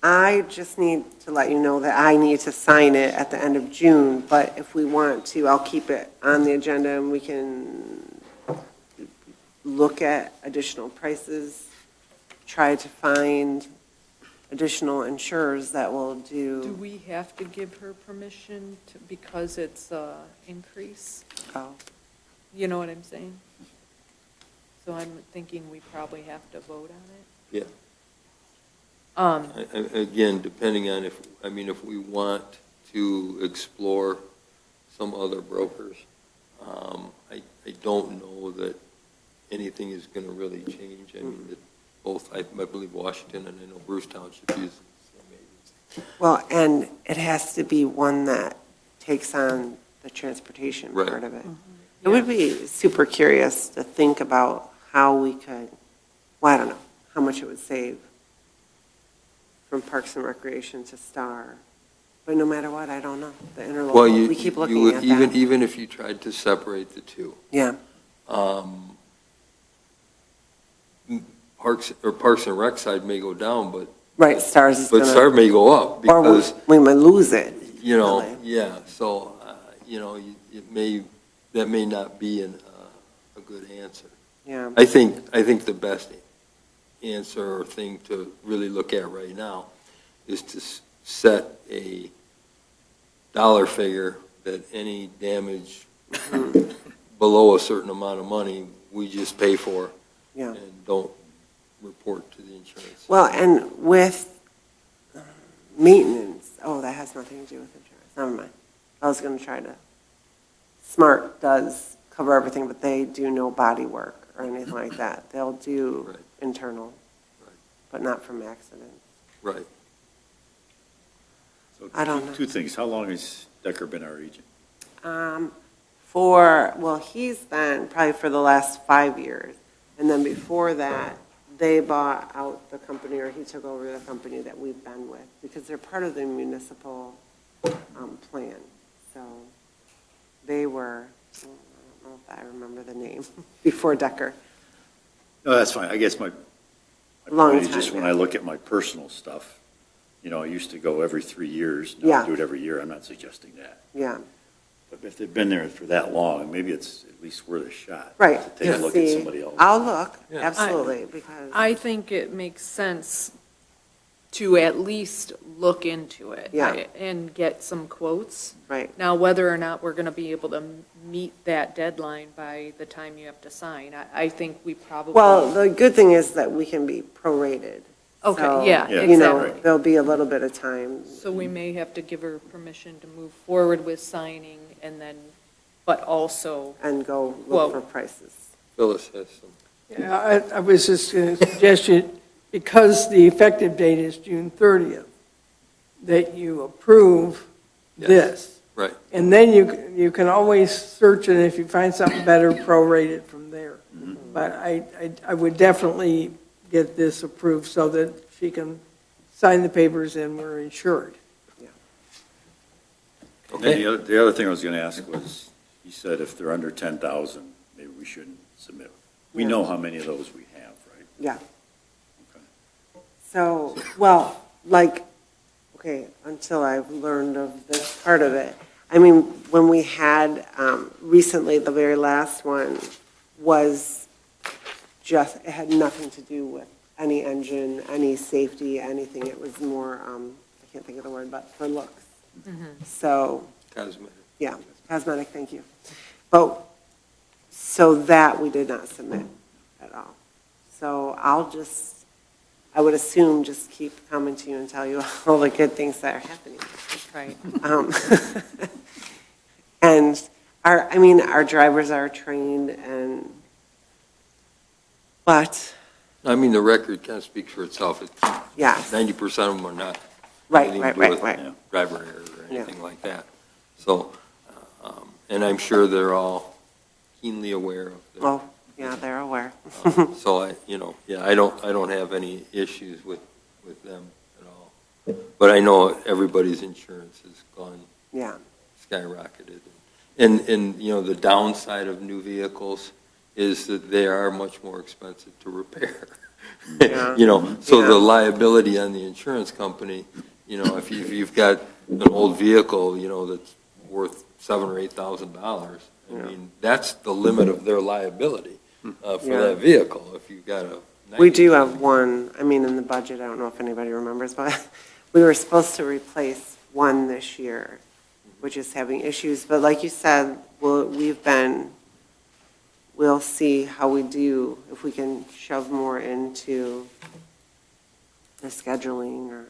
I just need to let you know that I need to sign it at the end of June, but if we want to, I'll keep it on the agenda and we can look at additional prices, try to find additional insurers that will Do do. we have to give her permission to, because it's a increase? Oh, You know what I'm saying? So I'm thinking we probably have to vote on it. Yeah. Again, depending on if we want to explore some other brokers, I don't know that anything is going to really change. I mean, both, I believe Washington and I know Bruce Township uses the same agency. well, and it has to be one that takes on the transportation Right. part of it. It would be super curious to think about how we could, well, I don't know, how much it would save from Parks and Recreation to Star. But no matter what, I don't know. The Well, interlocal, we keep looking at that. even if you tried to separate the two, Yeah, Parks and Rec side may go down, right, Stars is but gonna, Star may go up, or because, we might lose it. you know, really. yeah, so, that may not be a good answer. Yeah, I think the best answer or thing to really look at right now is to set a dollar figure that any damage below a certain amount of money, we just pay for yeah. and don't report to the insurance. Well, and with maintenance, that has nothing to do with insurance. Never mind. I was going to try to, Smart does cover everything, but they do no body work or anything like that. They'll do Right. internal, Right. but not from accidents. Right. So I don't know. Two things. How long has Decker been our agent? He's been probably for the last 5 years. And then before that, they bought out the company, or he took over the company that we've been with, because they're part of the municipal plan. So they were, I don't know if I remember the name, before Decker. No, that's fine. I guess my Long point is time, just when yeah. I look at my personal stuff, I used to go every 3 years. Now Yeah. I do it every year. I'm not suggesting that. Yeah, But if they've been there for that long, maybe it's at least worth a shot. right. To take a to look at see. somebody else. I'll look, Yeah. absolutely, because, I think it makes sense to at least look into it. Yeah. And get some quotes. right. Now, whether or not we're going to be able to meet that deadline by the time you have to sign, I think we probably. Well, the good thing is that we can be prorated. Okay, So, yeah, Yeah. exactly. There'll be a little bit of time. So we may have to give her permission to move forward with signing and then, but also, And go Whoa. look for prices. Phyllis has some. Yeah, I was just going to suggest you, because the effective date is June 30th, that you approve Yes. this. Right. And then you can always search it, and if you find something better, prorate it from there. But I would definitely get this approved so that she can sign the papers and we're insured. And then Okay. the other thing I was going to ask was, you said if they're under 10,000, maybe we shouldn't submit. We Yeah. know how many of those we have, right? Yeah. Okay. So, until I've learned of this part of it. I mean, when we had, recently, the very last one was just, it had nothing to do with any engine, any safety, anything. It was more, I can't think of the word, but for looks. So, Cosmetic. yeah, cosmetic, thank you. But, so that we did not submit at all. So I would assume just keep coming to you and tell you all the good things that are happening. right. And our drivers are trained but, I mean, the record kind of speaks for itself. yes, 90% of them are not. right, anything right, to do right, with right. Driver error or Yeah. anything like that. So, and I'm sure they're all keenly aware of the. Well, yeah, they're aware. So I don't have any issues with them at all. But I know everybody's insurance has gone Yeah, skyrocketed. And the downside of new vehicles is that they are much more expensive to repair. Yeah. So Yeah. the liability on the insurance company, if you've got an old vehicle, that's worth $7,000 or $8,000, I Yeah. mean, that's the limit of their liability for Yeah. that vehicle. If you've got a. we do have one, in the budget, I don't know if anybody remembers, but we were supposed to replace one this year, which is having issues. But like you said, we'll see how we do, if we can shove more into the scheduling or,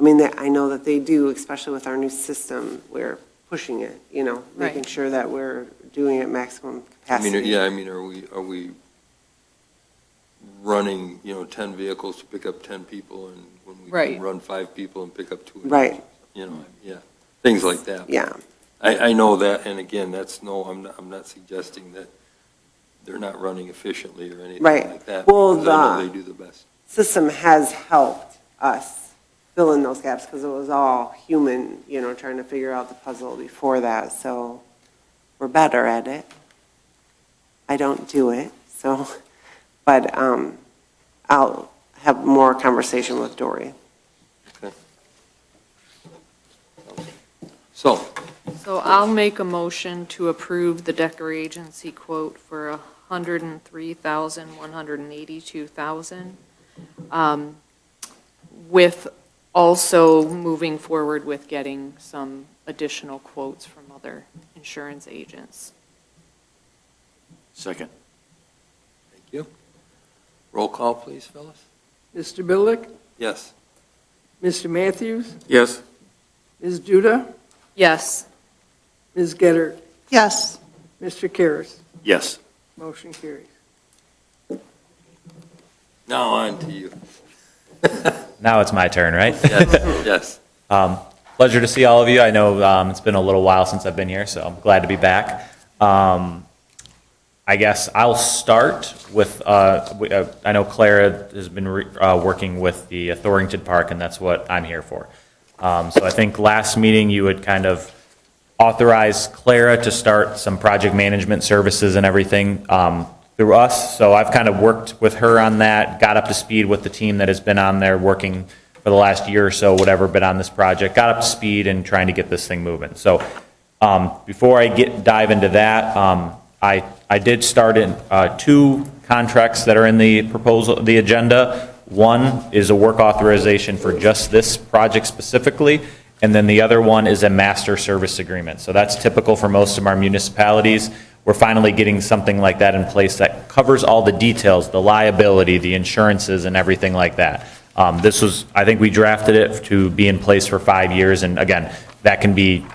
I know that they do, especially with our new system, we're pushing it, making Right. sure that we're doing it maximum capacity. Are we running, 10 vehicles to pick up 10 people, and when we Right. can run 5 people and pick up 2? Right. Things like that. Yeah, I know that, and again, I'm not suggesting they're not running efficiently or anything Right. like that. Well, because I know they do the best. System has helped us fill in those gaps because it was all human, trying to figure out the puzzle before that. So we're better at it. I don't do it, but I'll have more conversation with Dory. Okay. So, So I'll make a motion to approve the Decker Agency quote for $103,182,000, with also moving forward with getting some additional quotes from other insurance agents. Second. thank you. Roll call, please, Phyllis? Mr. Billick, Yes. Mr. Matthews, Yes. Ms. Judah, Yes. Ms. Gettert, Yes. Mr. Karas. Yes. Motion carries. Now on to you. Now it's my turn, right? Yes, yes. Pleasure to see all of you. I know it's been a little while since I've been here, so I'm glad to be back. I guess I'll start with, I know Clara has been working with the Thorington Park, and that's what I'm here for. So I think last meeting you had kind of authorized Clara to start some project management services and everything through us. So I've kind of worked with her on that, got up to speed with the team that has been on there working for the last year or so, whatever, been on this project, got up to speed and trying to get this thing moving. So before I dive into that, I did start in 2 contracts that are in the proposal, the agenda. One is a work authorization for just this project specifically, and then the other one is a master service agreement. So that's typical for most of our municipalities. We're finally getting something like that in place that covers all the details, the liability, the insurances, and everything like that. This was, I think we drafted it to be in place for 5 years, and again, that can be,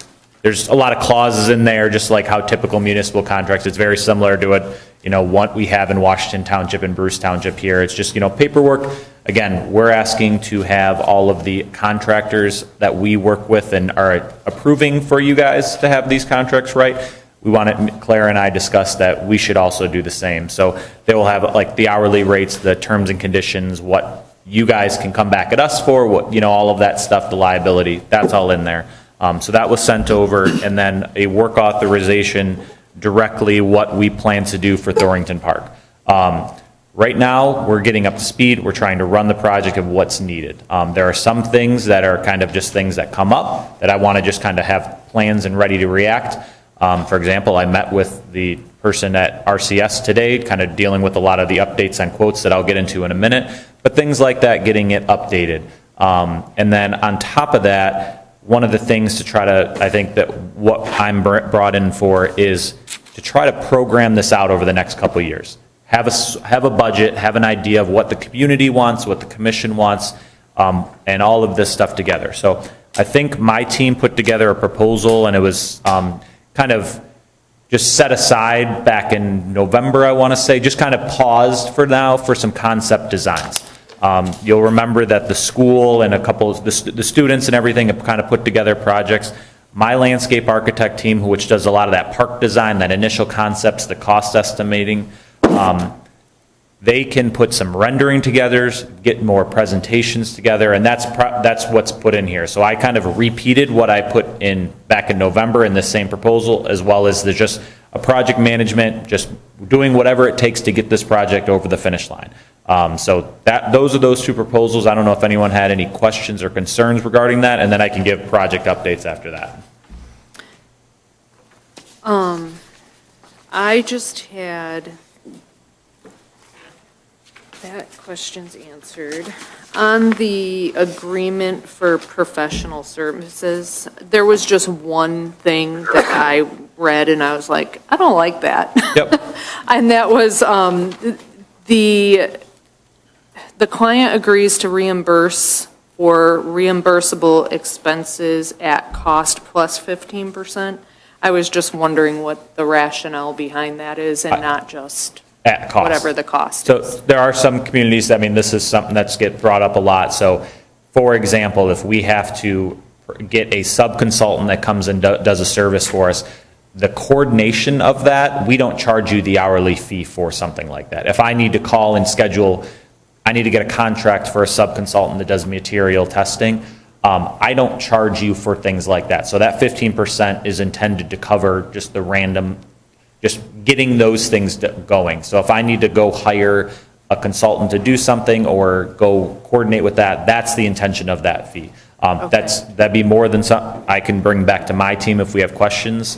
there's a lot of clauses in there, just like how typical municipal contracts, it's very similar to what we have in Washington Township and Bruce Township here. It's just, paperwork. Again, we're asking to have all of the contractors that we work with and are approving for you guys to have these contracts right. We wanted, Clara and I discussed that we should also do the same. So they will have like the hourly rates, the terms and conditions, what you guys can come back at us for, what, all of that stuff, the liability, that's all in there. So that was sent over, and then a work authorization directly what we plan to do for Thorington Park. Right now, we're getting up to speed. We're trying to run the project of what's needed. There are some things that are kind of just things that come up that I want to just kind of have plans and ready to react. For example, I met with the person at RCS today, kind of dealing with a lot of the updates on quotes that I'll get into in a minute, but things like that, getting it updated. And then on top of that, one of the things to try to, I think that what I'm brought in for is to try to program this out over the next couple of years. Have a budget, have an idea of what the community wants, what the commission wants, and all of this stuff together. So I think my team put together a proposal, and it was kind of just set aside back in November, I want to say, just kind of paused for now for some concept designs. You'll remember that the school and a couple of the students and everything have kind of put together projects. My landscape architect team, which does a lot of that park design, that initial concepts, the cost estimating, they can put some rendering together, get more presentations together, and that's what's put in here. So I kind of repeated what I put in back in November in this same proposal, as well as just a project management, just doing whatever it takes to get this project over the finish line. So those are those 2 proposals. I don't know if anyone had any questions or concerns regarding that, and then I can give project updates after that. I just had, that question's answered. On the agreement for professional services, there was just one thing that I read and I was like, I don't like that. Yep. And that was the client agrees to reimburse for reimbursable expenses at cost plus 15%. I was just wondering what the rationale behind that is and not just At cost. whatever the cost So is. there are some communities, I mean, this is something that's get brought up a lot. So, for example, if we have to get a sub-consultant that comes and does a service for us, the coordination of that, we don't charge you the hourly fee for something like that. If I need to call and schedule, I need to get a contract for a sub-consultant that does material testing, I don't charge you for things like that. So that 15% is intended to cover just the random, just getting those things going. So if I need to go hire a consultant to do something or go coordinate with that, that's the intention of that fee. That'd be more than some, I can bring back to my team if we have questions.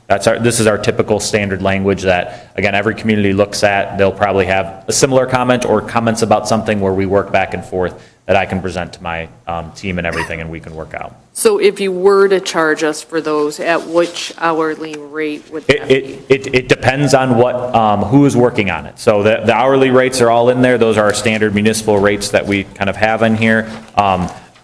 This is our typical standard language that, again, every community looks at. They'll probably have a similar comment or comments about something where we work back and forth that I can present to my team and everything, and we can work out. So if you were to charge us for those, at which hourly rate would that be? It depends on what, who is working on it. So the hourly rates are all in there. Those are our standard municipal rates that we kind of have in here.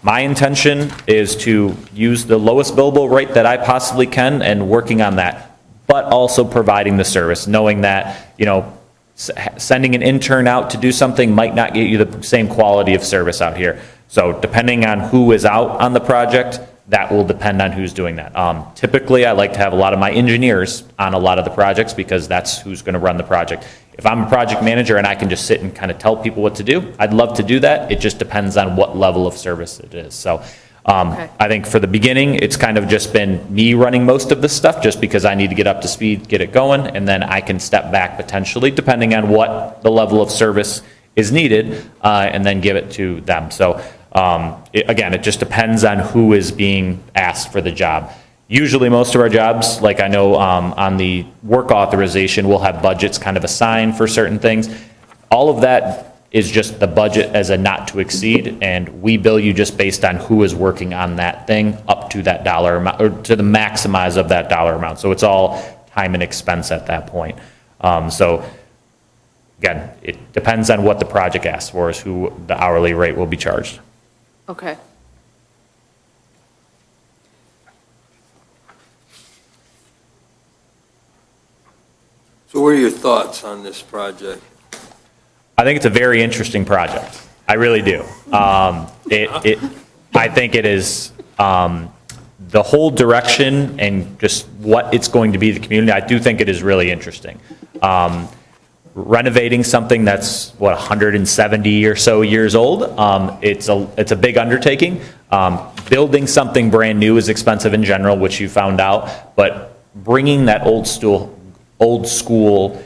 My intention is to use the lowest billable rate that I possibly can and working on that, but also providing the service, knowing that, you know, sending an intern out to do something might not get you the same quality of service out here. So depending on who is out on the project, that will depend on who's doing that. Typically, I like to have a lot of my engineers on a lot of the projects because that's who's going to run the project. If I'm a project manager and I can just sit and kind of tell people what to do, I'd love to do that. It just depends on what level of service it is. So Okay. I think for the beginning, it's kind of just been me running most of this stuff just because I need to get up to speed, get it going, and then I can step back potentially depending on what the level of service is needed, and then give it to them. So again, it just depends on who is being asked for the job. Usually most of our jobs, like I know on the work authorization, we'll have budgets kind of assigned for certain things. All of that is just the budget as a not to exceed, and we bill you just based on who is working on that thing up to that dollar amount, or to the maximize of that dollar amount. So it's all time and expense at that point. So again, it depends on what the project asks for is who the hourly rate will be charged. Okay. So what are your thoughts on this project? I think it's a very interesting project. I really do. I think it is, the whole direction and just what it's going to be the community, I do think it is really interesting. Renovating something that's, 170 or so years old, it's a big undertaking. Building something brand new is expensive in general, which you found out, but bringing that old school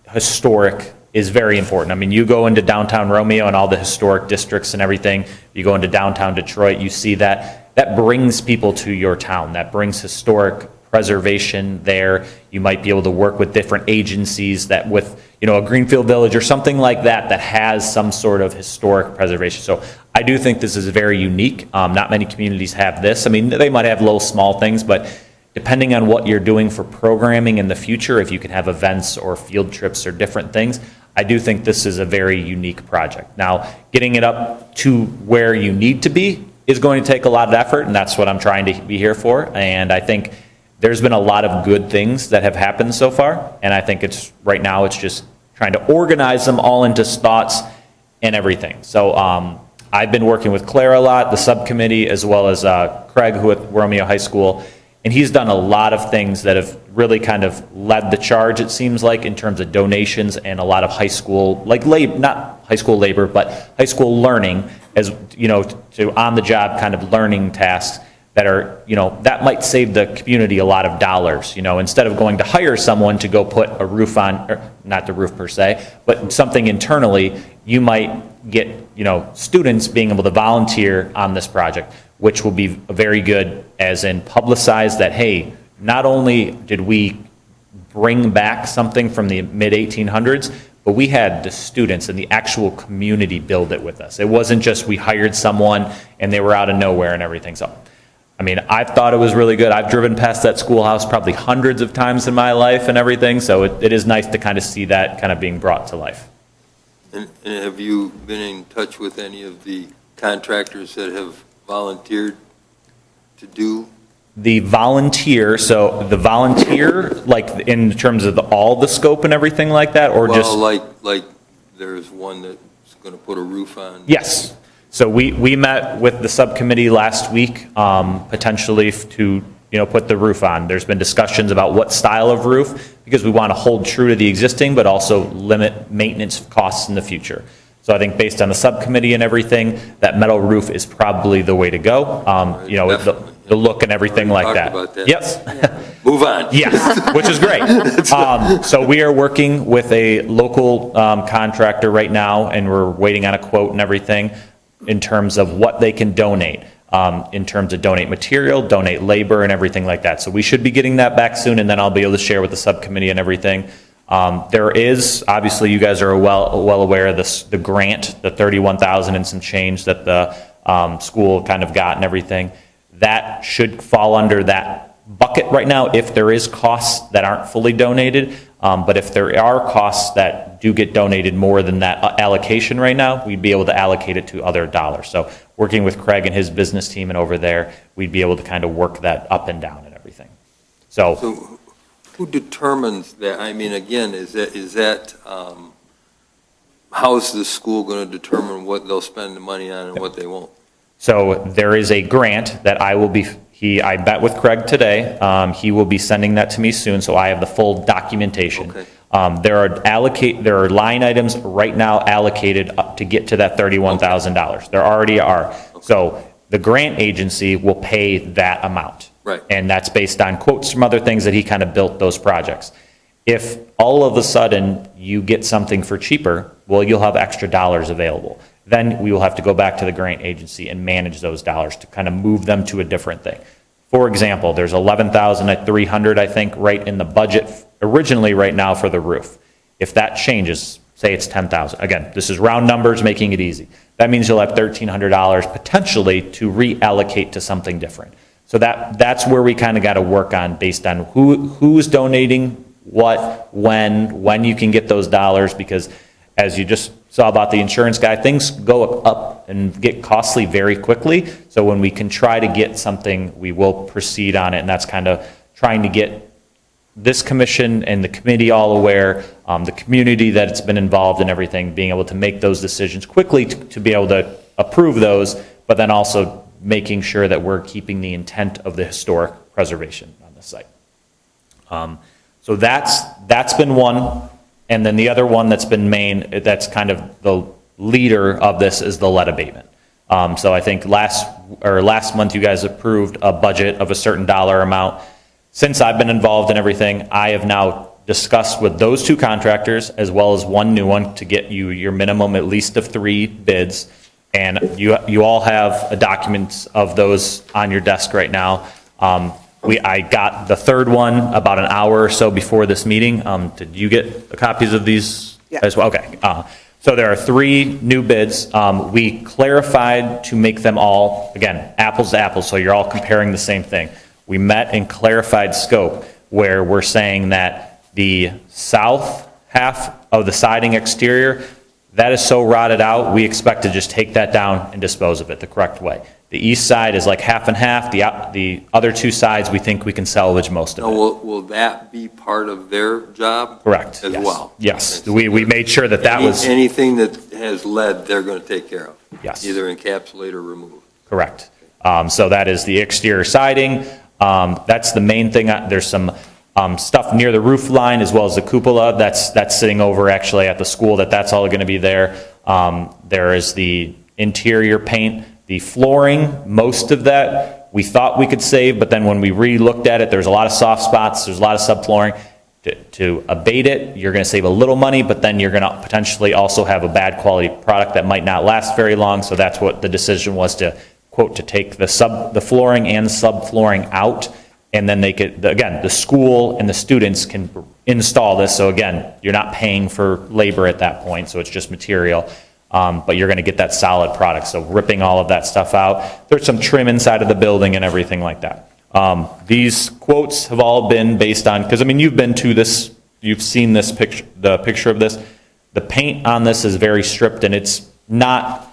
historic is very important. I mean, you go into downtown Romeo and all the historic districts and everything, you go into downtown Detroit, you see that brings people to your town. That brings historic preservation there. You might be able to work with different agencies that with, a Greenfield Village or something like that has some sort of historic preservation. So I do think this is very unique. Not many communities have this. I mean, they might have little small things, but depending on what you're doing for programming in the future, if you can have events or field trips or different things, I do think this is a very unique project. Now, getting it up to where you need to be is going to take a lot of effort, and that's what I'm trying to be here for. And I think there's been a lot of good things that have happened so far, and I think right now it's just trying to organize them all into thoughts and everything. So I've been working with Claire a lot, the subcommittee, as well as Craig, who at Romeo High School, and he's done a lot of things that have really kind of led the charge, it seems like, in terms of donations and a lot of high school, not high school labor, but high school learning, as, to on-the-job kind of learning tasks that are, that might save the community a lot of dollars. Instead of going to hire someone to go put a roof on, or not the roof per se, but something internally, you might get, students being able to volunteer on this project, which will be very good as in publicize that, hey, not only did we bring back something from the mid-1800s, but we had the students and the actual community build it with us. It wasn't just we hired someone and they were out of nowhere and everything. So, I mean, I've thought it was really good. I've driven past that schoolhouse probably hundreds of times in my life and everything, so it is nice to kind of see that kind of being brought to life. And have you been in touch with any of the contractors that have volunteered to do? The volunteer, like in terms of all the scope and everything like that, or just? Well, like there's one that's going to put a roof on. Yes. So we met with the subcommittee last week, potentially to put the roof on. There's been discussions about what style of roof, because we want to hold true to the existing, but also limit maintenance costs in the future. So I think based on the subcommittee and everything, that metal roof is probably the way to go. The look and everything Already like that. talked about that. Yes. Move on. Yes, which is great. So we are working with a local contractor right now, and we're waiting on a quote and everything in terms of what they can donate, in terms of donate material, donate labor, and everything like that. So we should be getting that back soon, and then I'll be able to share with the subcommittee and everything. There is, obviously, you guys are well aware of this, the grant, the 31,000 and some change that the school kind of got and everything. That should fall under that bucket right now if there is costs that aren't fully donated. But if there are costs that do get donated more than that allocation right now, we'd be able to allocate it to other dollars. So working with Craig and his business team and over there, we'd be able to kind of work that up and down and everything. So So who determines that? I mean, again, how is the school going to determine what they'll spend the money on and what they won't? So there is a grant that I met with Craig today. He will be sending that to me soon, so I have the full documentation. Okay. There are line items right now allocated up to get to that $31,000. There already are. So the grant agency will pay that amount. Right. And that's based on quotes from other things that he kind of built those projects. If all of a sudden you get something for cheaper, well, you'll have extra dollars available. Then we will have to go back to the grant agency and manage those dollars to kind of move them to a different thing. For example, there's $11,300, I think, right in the budget originally right now for the roof. If that changes, say it's $10,000. Again, this is round numbers, making it easy. That means you'll have $1,300 potentially to reallocate to something different. So that's where we kind of got to work on based on who's donating what, when you can get those dollars, because as you just saw about the insurance guy, things go up and get costly very quickly. So when we can try to get something, we will proceed on it, and that's kind of trying to get this commission and the committee all aware, the community that it's been involved in everything, being able to make those decisions quickly to be able to approve those, but then also making sure that we're keeping the intent of the historic preservation on the site. So that's been one. And then the other one that's been that's kind of the leader of this is the lead abatement. So I think last month you guys approved a budget of a certain dollar amount. Since I've been involved in everything, I have now discussed with those two contractors as well as one new one to get you your minimum at least of 3 bids. And you all have documents of those on your desk right now. I got the third one about an hour or so before this meeting. Did you get copies of these as well? Okay. So there are 3 new bids. We clarified to make them all, again, apples to apples, so you're all comparing the same thing. We met and clarified scope where we're saying that the south half of the siding exterior, that is so rotted out, we expect to just take that down and dispose of it the correct way. The east side is like half and half. The other 2 sides, we think we can salvage most of Now, it. will that be part of their job? Correct. As yes. well? Yes. We made sure that was, Anything that has lead, they're going to take care of? Yes. Either encapsulate or remove? correct. So that is the exterior siding. That's the main thing. There's some stuff near the roof line as well as the cupola. That's sitting over actually at the school, that's all going to be there. There is the interior paint, the flooring, most of that we thought we could save, but then when we re-looked at it, there's a lot of soft spots, there's a lot of subflooring. To abate it, you're going to save a little money, but then you're going to potentially also have a bad quality product that might not last very long. So that's what the decision was, to quote, to take the flooring and subflooring out, and then they could, again, the school and the students can install this. So again, you're not paying for labor at that point, so it's just material. But you're going to get that solid product. So ripping all of that stuff out. There's some trim inside of the building and everything like that. These quotes have all been based on, because I mean, you've been to this, you've seen this picture, the picture of this. The paint on this is very stripped, and it's not,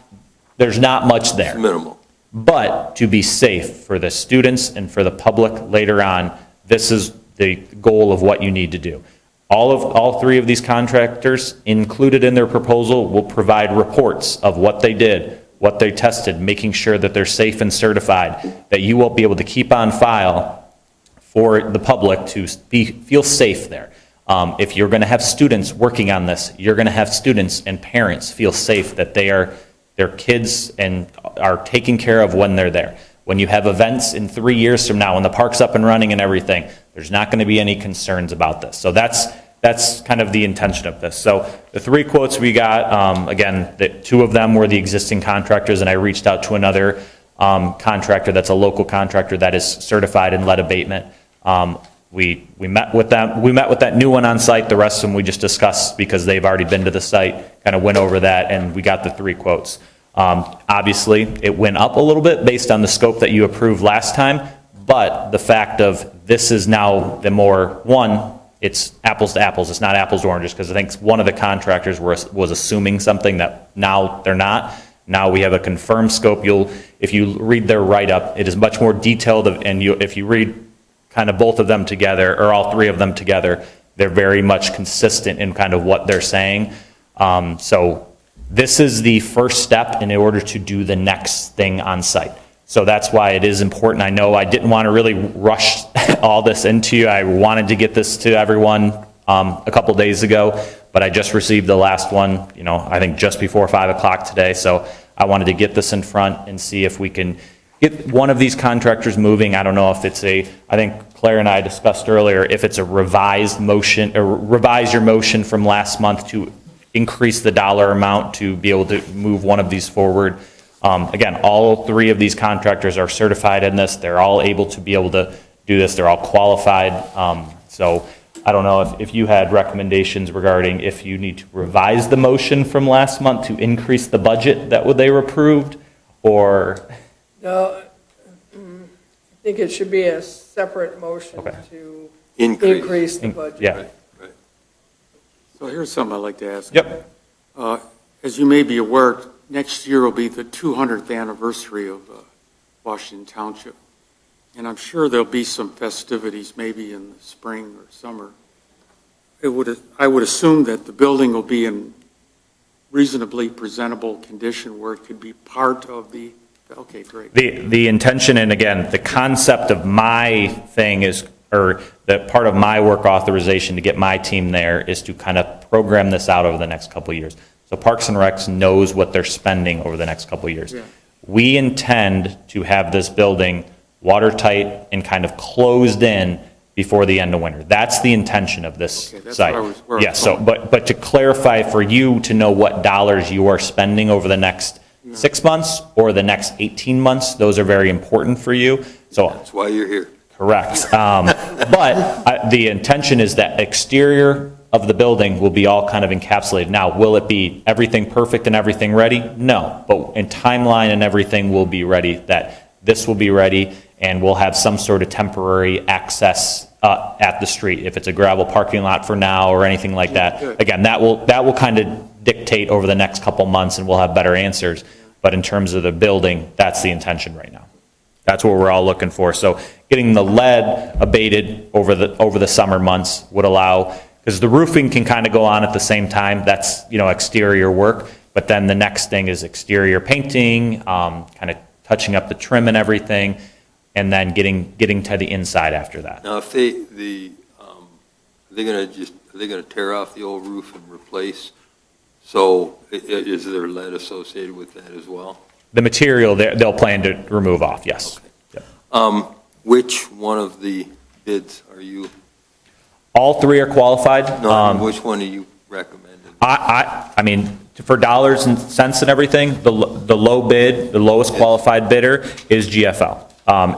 there's not much there. It's minimal. But to be safe for the students and for the public later on, this is the goal of what you need to do. All 3 of these contractors, included in their proposal, will provide reports of what they did, what they tested, making sure that they're safe and certified, that you will be able to keep on file for the public to feel safe there. If you're going to have students working on this, you're going to have students and parents feel safe that their kids and are taken care of when they're there. When you have events in 3 years from now, when the park's up and running and everything, there's not going to be any concerns about this. So that's kind of the intention of this. So the 3 quotes we got, again, 2 of them were the existing contractors, and I reached out to another contractor that's a local contractor that is certified in lead abatement. We met with them. We met with that new one on site. The rest of them we just discussed because they've already been to the site, kind of went over that, and we got the 3 quotes. Obviously, it went up a little bit based on the scope that you approved last time, but the fact of this is now the more, it's apples to apples, it's not apples to oranges, because I think one of the contractors was assuming something that now they're not. Now we have a confirmed scope. If you read their write-up, it is much more detailed, and if you read kind of both of them together, or all 3 of them together, they're very much consistent in kind of what they're saying. So this is the first step in order to do the next thing on site. So that's why it is important. I know I didn't want to really rush all this into you. I wanted to get this to everyone a couple days ago, but I just received the last one, I think just before 5 o'clock today. So I wanted to get this in front and see if we can get one of these contractors moving. I don't know if it's I think Claire and I discussed earlier, if it's a revised motion, or revise your motion from last month to increase the dollar amount to be able to move one of these forward. Again, all 3 of these contractors are certified in this. They're all able to be able to do this. They're all qualified. So I don't know if you had recommendations regarding if you need to revise the motion from last month to increase the budget that they were approved, or... No, I think it should be a separate motion Okay. to Increase. increase the budget. Yeah. Right. So here's something I'd like to ask. Yep. As you may be aware, next year will be the 200th anniversary of Washington Township. And I'm sure there'll be some festivities, maybe in the spring or summer. I would assume that the building will be in reasonably presentable condition where it could be part of the, okay, great. The intention, and again, the concept of my thing is, or the part of my work authorization to get my team there is to kind of program this out over the next couple of years. So Parks and Recs knows what they're spending over the next couple of years. Yeah. We intend to have this building watertight and kind of closed in before the end of winter. That's the intention of this Okay, that's site. where I was Yeah, so, going. but to clarify for you to know what dollars you are spending over the next 6 months or the next 18 months, those are very important for you. So That's why you're here. correct. But the intention is that exterior of the building will be all kind of encapsulated. Now, will it be everything perfect and everything ready? No, but in timeline and everything will be ready, that this will be ready, and we'll have some sort of temporary access at the street. If it's a gravel parking lot for now or anything like that. Good. Again, that will kind of dictate over the next couple months, and we'll have better answers. But in terms of the building, that's the intention right now. That's what we're all looking for. So getting the lead abated over the summer months would allow, because the roofing can kind of go on at the same time. That's, exterior work. But then the next thing is exterior painting, kind of touching up the trim and everything, and then getting to the inside after that. Now, if are they gonna tear off the old roof and replace? So is there lead associated with that as well? The material they'll plan to remove off, yes. Yep. Which one of the bids are you, All 3 are qualified. no, which one are you recommending? I mean, for dollars and cents and everything, the low bid, the lowest qualified bidder is GFL,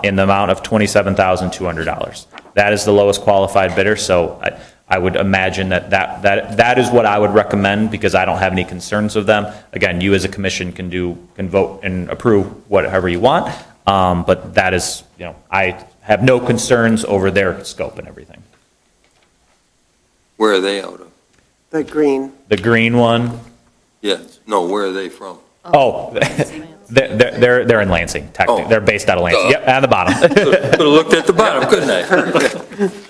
in the amount of $27,200. That is the lowest qualified bidder, so I would imagine that is what I would recommend, because I don't have any concerns with them. Again, you as a commission can vote and approve whatever you want, but that is, I have no concerns over their scope and everything. Where are they out of? The green. The green one, Yes, no, where are they from? oh, they're in Lansing, technically. Oh. They're based out of Lansing. Yep, at the bottom. Could have looked at the bottom, couldn't I?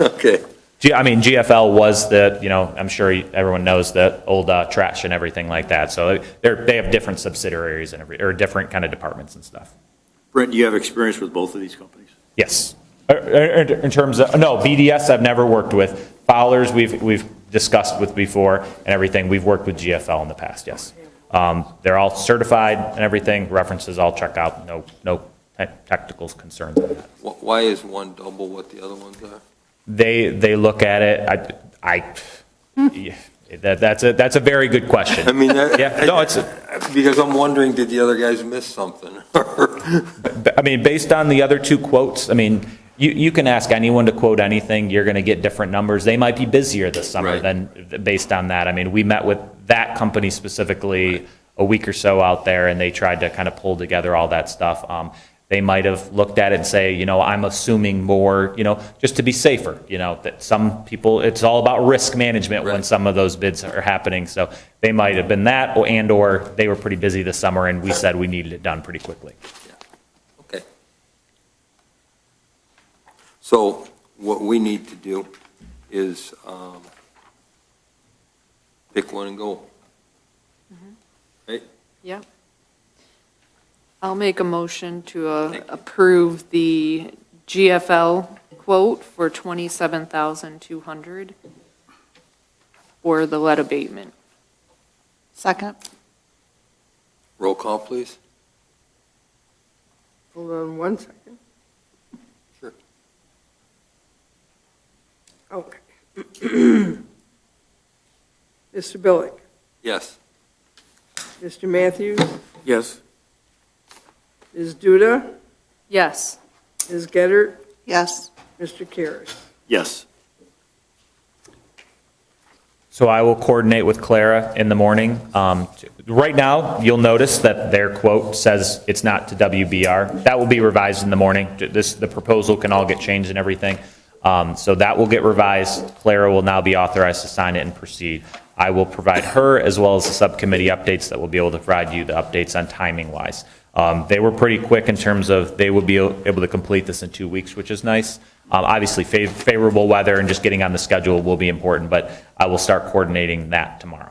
Okay. GFL was I'm sure everyone knows the old trash and everything like that. So they have different subsidiaries and or different kind of departments and stuff. Brent, you have experience with both of these companies? Yes. In terms of, no, BDS I've never worked with. Fowlers, we've discussed with before and everything. We've worked with GFL in the past, yes. They're all certified and everything, references all check out, no technical concerns on that. Why is one double what the other ones are? They look at it, yeah, that's a very good question. I mean, Yeah, no, it's, because I'm wondering, did the other guys miss something? I mean, based on the other two quotes, I mean, you can ask anyone to quote anything, you're gonna get different numbers. They might be busier this summer Right. than, based on that. I mean, we met with that company specifically a week or so out there, and they tried to kind of pull together all that stuff. They might have looked at it and say, you know, I'm assuming more, you know, just to be safer, you know, that some people, it's all about risk management when Right. some of those bids are happening. So they might have been that, or they were pretty busy this summer, and we said we needed it done pretty quickly. Okay. So what we need to do is pick one and go. Right? Yep. I'll make a motion to approve the GFL quote for $27,200 for the lead abatement. Second. Roll call, please. Hold on one second. Sure. Okay. Mr. Billick, Yes. Mr. Matthews, Yes. Ms. Duda, Yes. Ms. Gettert, Yes. Mr. Karas. Yes. So I will coordinate with Clara in the morning. Right now, you'll notice that their quote says it's not to WBR. That will be revised in the morning. The proposal can all get changed and everything. So that will get revised. Clara will now be authorized to sign it and proceed. I will provide her, as well as the subcommittee updates, that will be able to provide you the updates on timing-wise. They were pretty quick in terms of they would be able to complete this in 2 weeks, which is nice. Obviously, favorable weather and just getting on the schedule will be important, but I will start coordinating that tomorrow.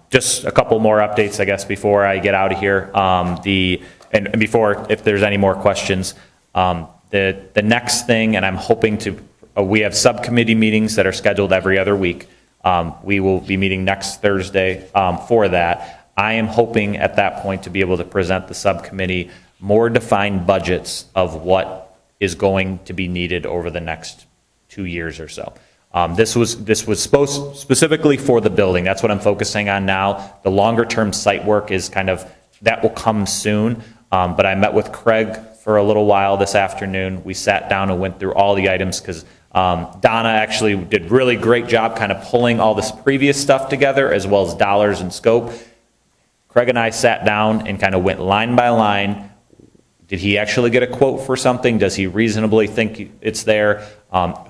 Just a couple more updates, I guess, before I get out of here. And before, if there's any more questions, the next thing, and I'm hoping to, we have subcommittee meetings that are scheduled every other week. We will be meeting next Thursday for that. I am hoping at that point to be able to present the subcommittee more defined budgets of what is going to be needed over the next 2 years or so. This was supposed specifically for the building. That's what I'm focusing on now. The longer-term site work is kind of, that will come soon. But I met with Craig for a little while this afternoon. We sat down and went through all the items because Donna actually did really great job kind of pulling all this previous stuff together as well as dollars and scope. Craig and I sat down and kind of went line by line. Did he actually get a quote for something? Does he reasonably think it's there?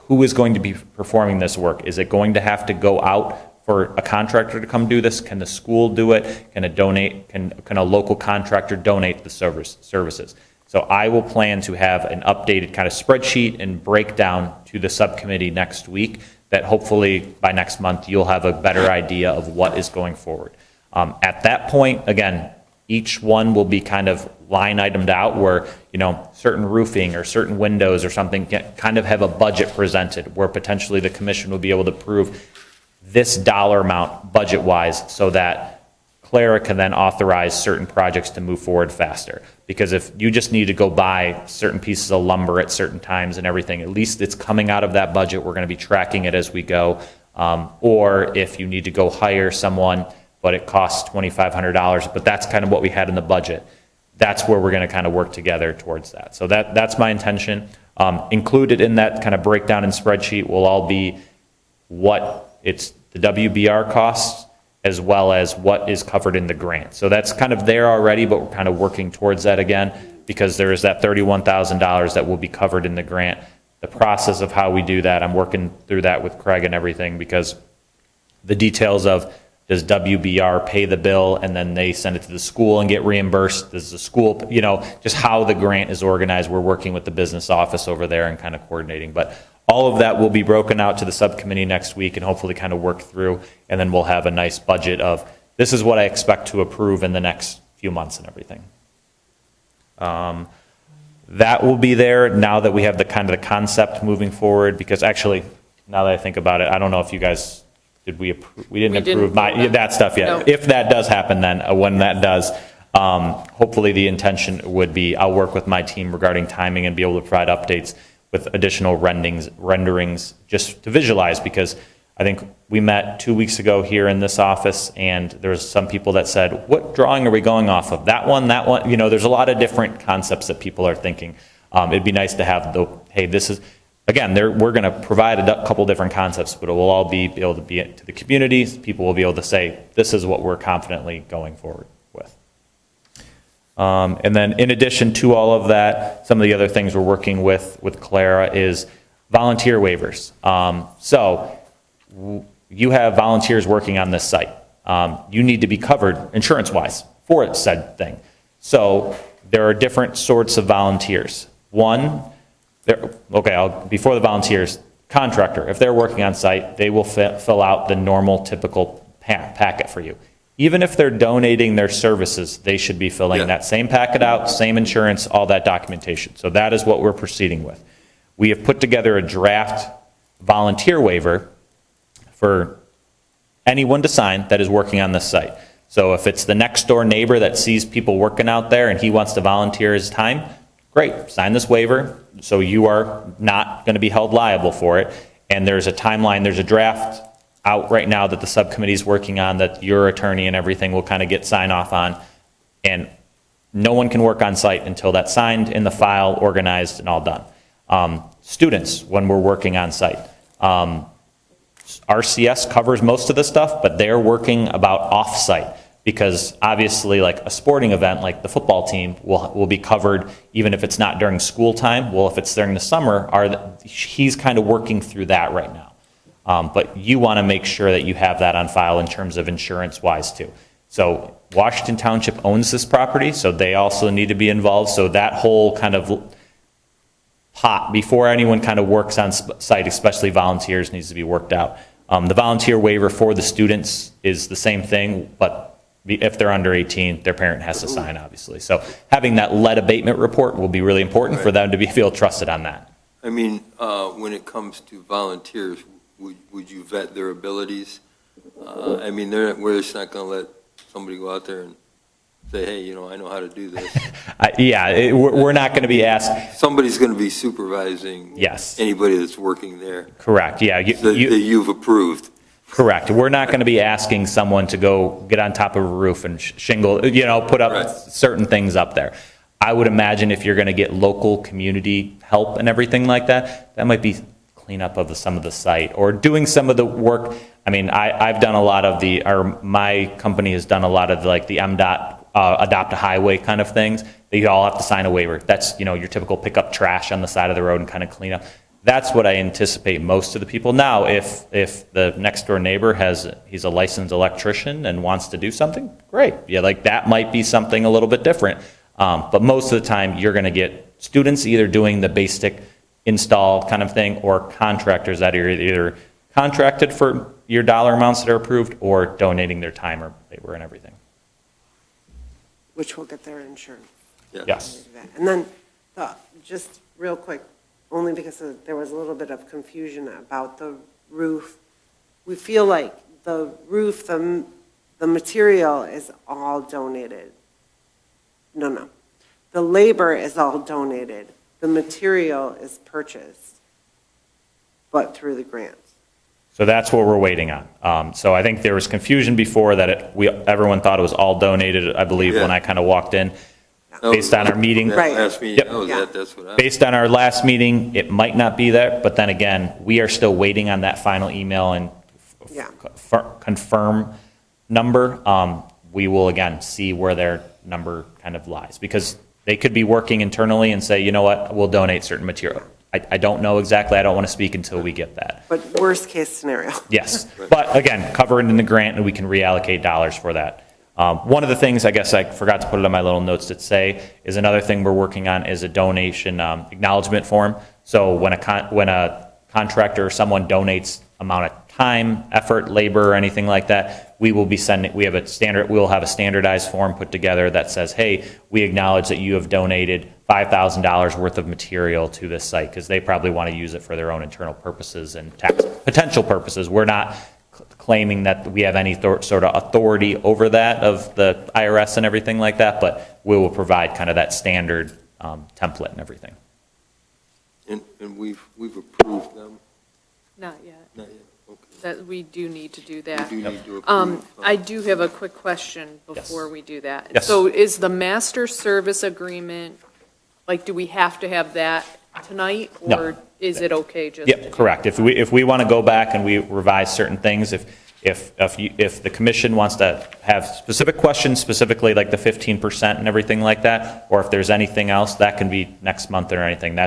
Who is going to be performing this work? Is it going to have to go out for a contractor to come do this? Can the school do it? Can a local contractor donate the services? So I will plan to have an updated kind of spreadsheet and breakdown to the subcommittee next week that hopefully by next month you'll have a better idea of what is going forward. At that point, again, each one will be kind of line itemed out where, you know, certain roofing or certain windows or something can kind of have a budget presented where potentially the commission will be able to prove this dollar amount budget-wise so that Clara can then authorize certain projects to move forward faster. Because if you just need to go buy certain pieces of lumber at certain times and everything, at least it's coming out of that budget. We're going to be tracking it as we go. Or if you need to go hire someone, but it costs $2,500, but that's kind of what we had in the budget. That's where we're going to kind of work together towards that. So that's my intention. Included in that kind of breakdown and spreadsheet will all be what it's the WBR costs as well as what is covered in the grant. So that's kind of there already, but we're kind of working towards that again because there is that $31,000 that will be covered in the grant. The process of how we do that, I'm working through that with Craig and everything because the details of does WBR pay the bill and then they send it to the school and get reimbursed? Does the school, you know, just how the grant is organized. We're working with the business office over there and kind of coordinating. But all of that will be broken out to the subcommittee next week and hopefully kind of work through. And then we'll have a nice budget of this is what I expect to approve in the next few months and everything. That will be there now that we have the kind of the concept moving forward, because actually, now that I think about it, I don't know if you guys, we didn't We didn't approve approve that stuff yet. No. If that does happen then, when that does, hopefully the intention would be, I'll work with my team regarding timing and be able to provide updates with additional renderings just to visualize, because I think we met 2 weeks ago here in this office, and there's some people that said, what drawing are we going off of? That one, there's a lot of different concepts that people are thinking. It'd be nice to have hey, this is, again, we're going to provide a couple different concepts, but it will all be able to be to the communities. People will be able to say, this is what we're confidently going forward with. And then in addition to all of that, some of the other things we're working with Clara is volunteer waivers. So you have volunteers working on this site. You need to be covered insurance-wise for said thing. So there are different sorts of volunteers. One, before the volunteers, contractor, if they're working on site, they will fill out the normal, typical packet for you. Even if they're donating their services, they should be filling that same packet out, same insurance, all that documentation. So that is what we're proceeding with. We have put together a draft volunteer waiver for anyone to sign that is working on this site. So if it's the next door neighbor that sees people working out there and he wants to volunteer his time, great, sign this waiver so you are not going to be held liable for it. And there's a timeline, there's a draft out right now that the subcommittee is working on that your attorney and everything will kind of get sign off on. And no one can work on site until that's signed in the file, organized, and all done. Students, when we're working on site. RCS covers most of the stuff, but they're working about off-site because obviously like a sporting event like the football team will be covered even if it's not during school time. Well, if it's during the summer, he's kind of working through that right now. But you want to make sure that you have that on file in terms of insurance-wise too. So Washington Township owns this property, so they also need to be involved. So that whole kind of pot, before anyone kind of works on site, especially volunteers, needs to be worked out. The volunteer waiver for the students is the same thing, but if they're under 18, their parent has to sign, obviously. So having that lead abatement report will be really important for them to feel trusted on that. I mean, when it comes to volunteers, would you vet their abilities? I mean, we're just not going to let somebody go out there and say, hey, I know how to do this. We're not going to be asked. Somebody's going to be supervising anybody that's working there. Correct, yeah. That you've approved. Correct. We're not going to be asking someone to go get on top of a roof and shingle, put up certain things up there. I would imagine if you're going to get local community help and everything like that, that might be cleanup of some of the site or doing some of the work. I mean, I've done a lot of my company has done a lot of the MDOT adopt a highway kind of things. They all have to sign a waiver. That's, your typical pick up trash on the side of the road and kind of clean up. That's what I anticipate most of the people. Now, if the next door neighbor he's a licensed electrician and wants to do something, great. Yeah, that might be something a little bit different. But most of the time, you're going to get students either doing the basic install kind of thing or contractors that are either contracted for your dollar amounts that are approved or donating their time or labor and everything. Which will get their insurance. Yes. And then, just real quick, only because there was a little bit of confusion about the roof. We feel like the roof, the material is all donated. No. The labor is all donated. The material is purchased, but through the grants. So that's what we're waiting on. So I think there was confusion before that everyone thought it was all donated, I believe, when I kind of walked in. Based on our meeting. Last meeting, that's what I. Based on our last meeting, it might not be there, but then again, we are still waiting on that final email and confirm number. We will again see where their number kind of lies because they could be working internally and say, you know what, we'll donate certain material. I don't know exactly. I don't want to speak until we get that. But worst case scenario. Yes, but again, covered in the grant and we can reallocate dollars for that. One of the things, I guess I forgot to put it on my little notes that say, is another thing we're working on is a donation acknowledgement form. So when a contractor or someone donates amount of time, effort, labor, or anything like that, we will be sending, we'll have a standardized form put together that says, hey, we acknowledge that you have donated $5,000 worth of material to this site, because they probably want to use it for their own internal purposes and tax potential purposes. We're not claiming that we have any sort of authority over that of the IRS and everything like that, but we will provide kind of that standard template and everything. And we've approved them? Not yet. Not yet, okay. That, we do need to do that. We do need to approve. I do have a quick question before Yes. we do that. Yes. So is the master service agreement, like, do we have to have that tonight? No. Or is it okay just? Yep, correct. If we want to go back and we revise certain things, if the commission wants to have specific questions, specifically like the 15% and everything like that, or if there's anything else, that can be next month or anything.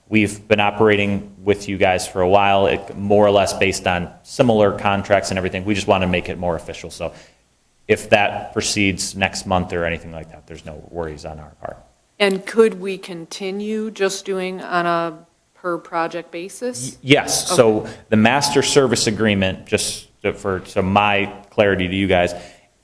We've been operating with you guys for a while, more or less based on similar contracts and everything. We just want to make it more official. So if that proceeds next month or anything like that, there's no worries on our part. And could we continue just doing on a per project basis? Yes, so the master service agreement, just so my clarity to you guys,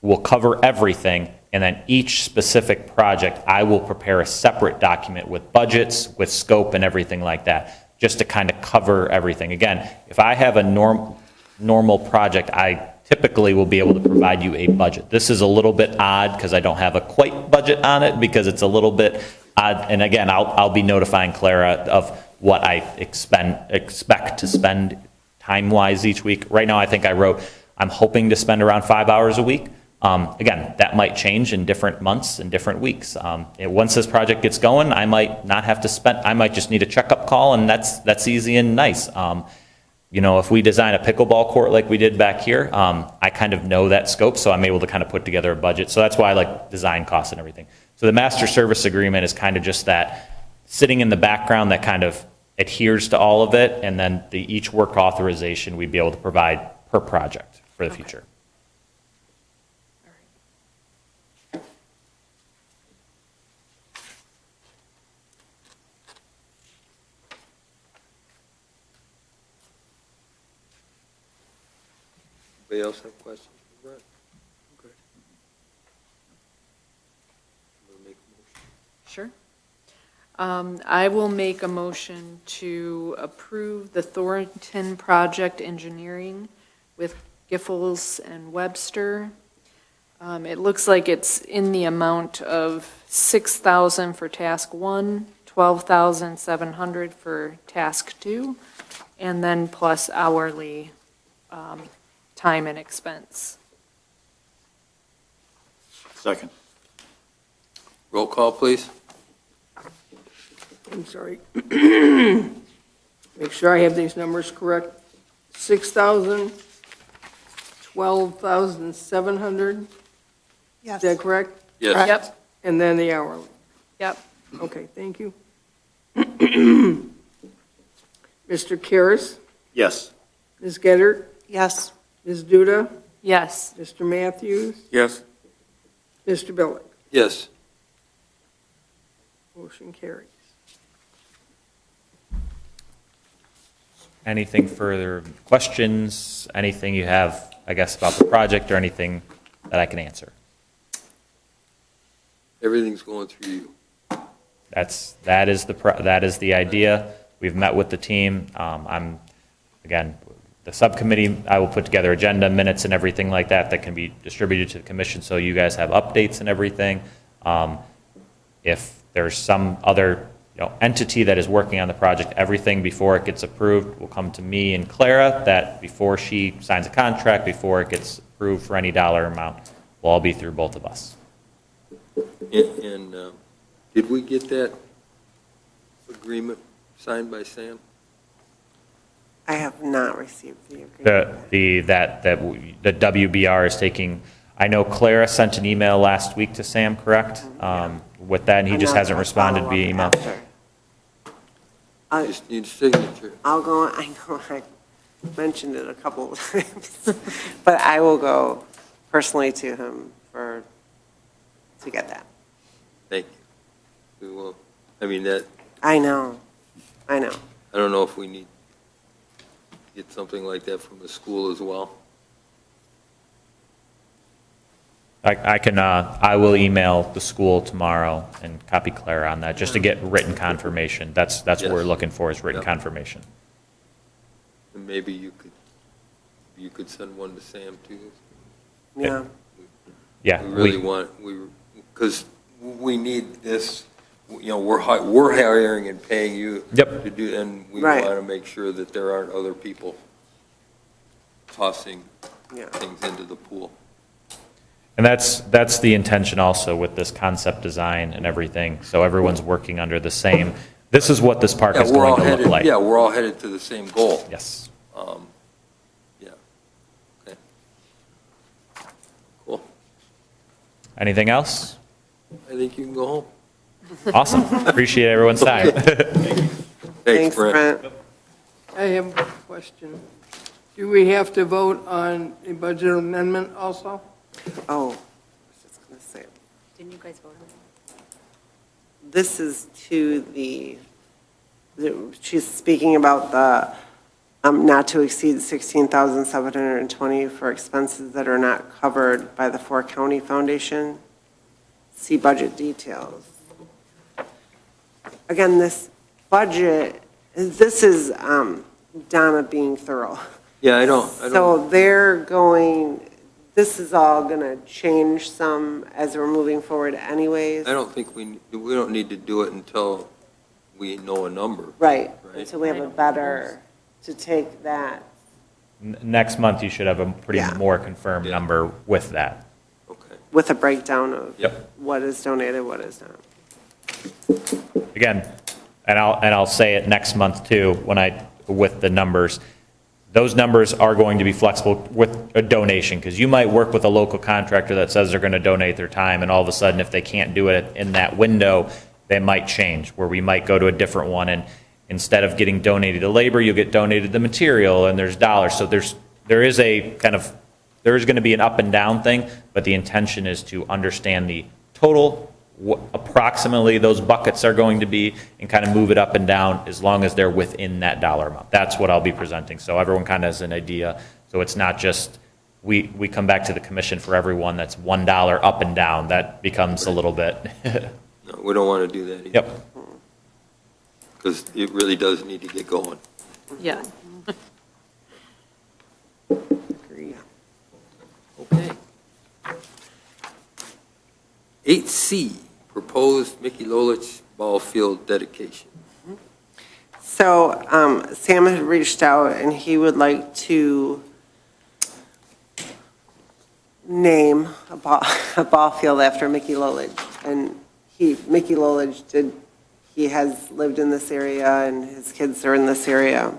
will cover everything, and then each specific project, I will prepare a separate document with budgets, with scope and everything like that, just to kind of cover everything. Again, if I have a normal project, I typically will be able to provide you a budget. This is a little bit odd because I don't have a quite budget on it, because it's a little bit odd, and again, I'll be notifying Clara of what I expect to spend time-wise each week. Right now, I think I wrote, I'm hoping to spend around 5 hours a week. Again, that might change in different months and different weeks. Once this project gets going, I might not have to spend, I might just need a checkup call, and that's easy and nice. If we design a pickleball court like we did back here, I kind of know that scope, so I'm able to kind of put together a budget. So that's why I like design costs and everything. So the master service agreement is kind of just that sitting in the background that kind of adheres to all of it, and then each work authorization we'd be able to provide per project for the future. Anybody else have questions for Brett? Okay. I'm gonna make a motion. Sure. I will make a motion to approve the Thornton Project Engineering with Giffords and Webster. It looks like it's in the amount of $6,000 for task 1, $12,700 for task 2, and then plus hourly time and expense. Second. Roll call, please. I'm sorry. Make sure I have these numbers correct. 6,000, 12,700, Yes. is that correct? Yes. Yep, And then the hourly. yep. Okay, thank you. Mr. Karas, Yes. Ms. Geddert, Yes. Ms. Duda, Yes. Mr. Matthews, Yes. Mr. Billick. Yes. Motion carries. Anything further, questions, anything you have, I guess, about the project or anything that I can answer? Everything's going through you. That is the idea. We've met with the team. Again, the subcommittee, I will put together agenda, minutes, and everything like that that can be distributed to the commission, so you guys have updates and everything. If there's some other entity that is working on the project, everything before it gets approved will come to me and Clara, that before she signs a contract, before it gets approved for any dollar amount, will all be through both of us. And did we get that agreement signed by Sam? I have not received the agreement. The WBR is taking, I know Clara sent an email last week to Sam, correct? With that, and he just hasn't responded via email. You just need a signature. I'll go, I know I mentioned it a couple of times, but I will go personally to him to get that. Thank you. We will, that, I know. I don't know if we need to get something like that from the school as well. I will email the school tomorrow and copy Clara on that, just to get written confirmation. That's what we're Yes. looking for, is written Yep. confirmation. And maybe you could send one to Sam too. Yeah. Yeah. We really want, because we need this, you know, we're hiring and paying you. Yep. To do, and we Right. want to make sure that there aren't other people tossing Yeah. things into the pool. And that's the intention also with this concept design and everything, so everyone's working under the same, this is what this park Yeah, is we're all going to look headed, like. yeah, we're all headed to the same goal. Yes. Yeah. Okay. Cool. Anything else? I think you can go home. Awesome. Appreciate everyone's time. Thanks, Brent. I have a question. Do we have to vote on a budget amendment also? Oh, I was just going to say, Didn't you guys vote on it? this is to she's speaking about the not to exceed 16,720 for expenses that are not covered by the Four County Foundation. See budget details. Again, this budget, this is Donna being thorough. Yeah, I don't, So they're going, this is all going to change some as we're moving forward anyways. I don't think we don't need to do it until we know a number. Right, Right. until we have a better, to take that. Next month, you should have a pretty Yeah. more confirmed Yeah. number with that. Okay. With a breakdown of Yep. what is donated, what is not. Again, and I'll say it next month too, with the numbers. Those numbers are going to be flexible with a donation, because you might work with a local contractor that says they're going to donate their time, and all of a sudden, if they can't do it in that window, they might change, where we might go to a different one, and instead of getting donated the labor, you'll get donated the material, and there's dollars. So there is going to be an up and down thing, but the intention is to understand the total, what approximately those buckets are going to be, and kind of move it up and down as long as they're within that dollar amount. That's what I'll be presenting, so everyone kind of has an idea. So it's not just, we come back to the commission for everyone that's $1 up and down. That becomes a little bit, No, we don't want to do that either. yep. Because it really does need to get going. Yeah. Okay. 8C, proposed Mickey Lolich ball field dedication. So Sam had reached out and he would like to name a ball field after Mickey Lolich. And Mickey Lolich he has lived in this area and his kids are in this area.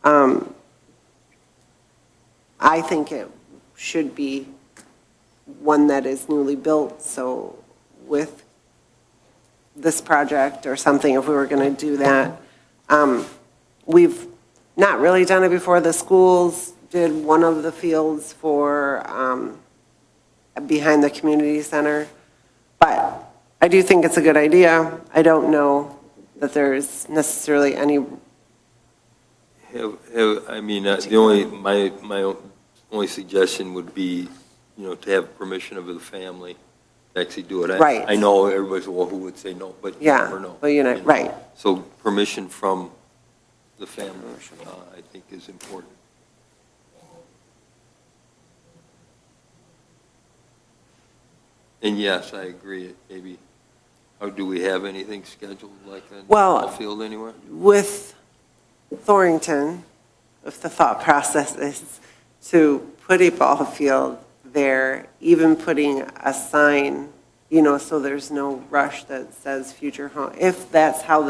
I think it should be one that is newly built, so with this project or something, if we were going to do that. We've not really done it before. The schools did one of the fields for, behind the community center. But I do think it's a good idea. I don't know that there's necessarily any, My only suggestion would be, to have permission of the family to actually do it. Right. I know everybody's, well, who would say no, but you yeah, never know. but right. So permission from the family, I think is important. And yes, I agree, maybe, do we have anything scheduled like a Well- ball field anywhere? With Thorrington, if the thought process is to put a ball field there, even putting a sign, so there's no rush that says future home, if that's how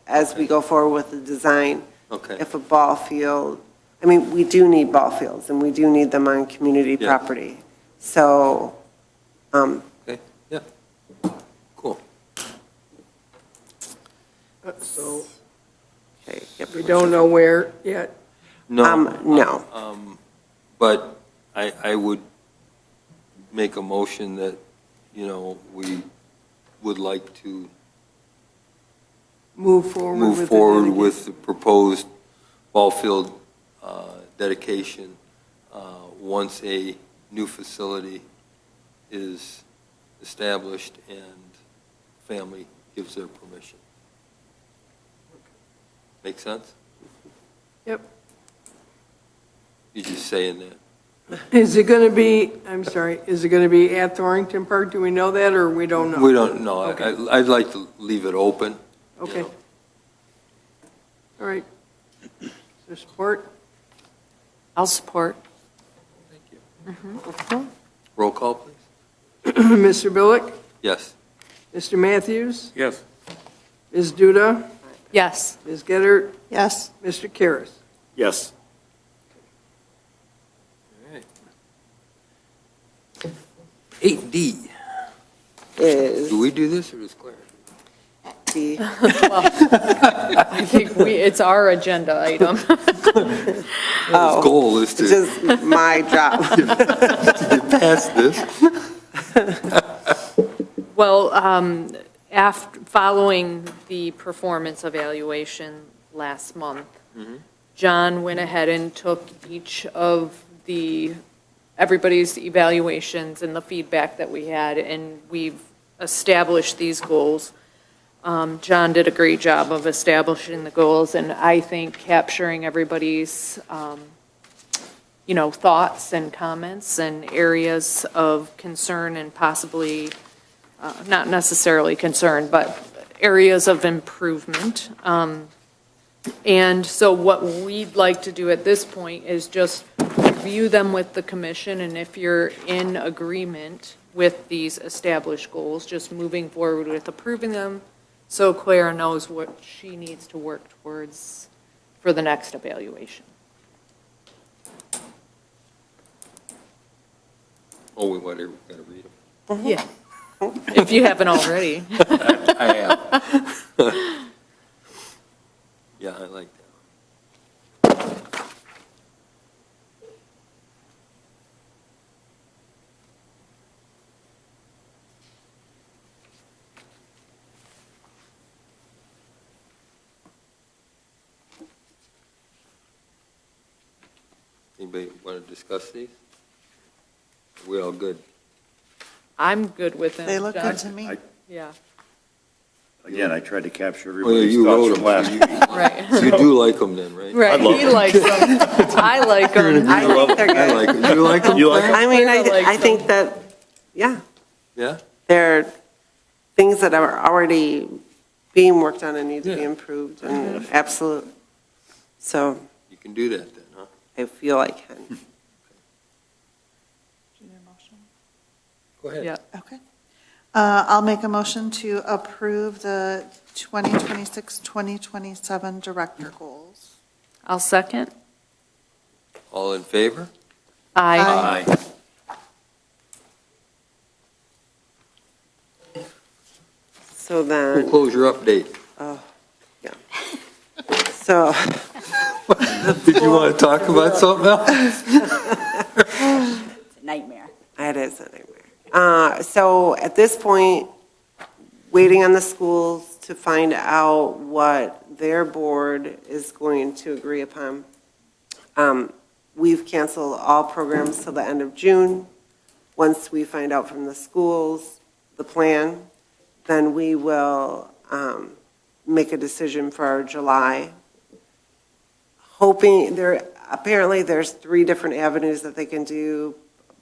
as we go forward with the design, Okay, if a ball field, we do need ball fields, and we do need them on community Yeah. property. So, okay, yeah, cool. So okay, yep. we don't know where yet. No. No. But I would make a motion that, we would like to Move forward with move the forward dedication. with the proposed ball field dedication once a new facility is established and family gives their permission. Make sense? Yep. You're just saying that. Is it going to be, I'm sorry, is it going to be at Torrington Park? Do we know that, or we don't know? We don't know. Okay. I'd like to leave it open. you Okay. know. All right. Is there support? I'll support. Thank you. Roll call, please. Mr. Billick? Yes. Mr. Matthews? Yes. Ms. Duda? Yes. Ms. Gettert? Yes. Mr. Karas? Yes. 8D. Is Do we do this or does Claire? the, I think it's our agenda item. His goal is to it's just my job. get past this. Well, following the performance evaluation last month, John went ahead and took each of everybody's evaluations and the feedback that we had, and we've established these goals. John did a great job of establishing the goals, and I think capturing everybody's, thoughts and comments and areas of concern and possibly, not necessarily concern, but areas of improvement. And so what we'd like to do at this point is just review them with the commission, and if you're in agreement with these established goals, just moving forward with approving them, so Claire knows what she needs to work towards for the next evaluation. Oh, we gotta read them. Yeah. If you haven't already. I have. Yeah, I like that. Anybody want to discuss these? Are we all good? I'm good with them. They look John. good to me. Yeah, Again, I tried to capture Oh, yeah, everybody's you thoughts wrote from them. last week. right. You do like them then, right? Right, love he them. likes them. I like them. I think they're I good. like them. You like them? You like Claire? I mean, Claire likes I think that, yeah, Yeah? they're things that are already being worked on and need to be Yeah. improved, and absolute. So You can do that then, huh? I feel I can. Go ahead. Yeah. Okay. I'll make a motion to approve the 2026-2027 director goals. I'll second. All in favor? Aye. Aye. So We'll then, close your update. yeah. So, Did you want to talk about something else? Nightmare. that is a nightmare. So at this point, waiting on the schools to find out what their board is going to agree upon. We've canceled all programs till the end of June. Once we find out from the schools the plan, then we will make a decision for our July. Hoping, apparently there's 3 different avenues that they can do: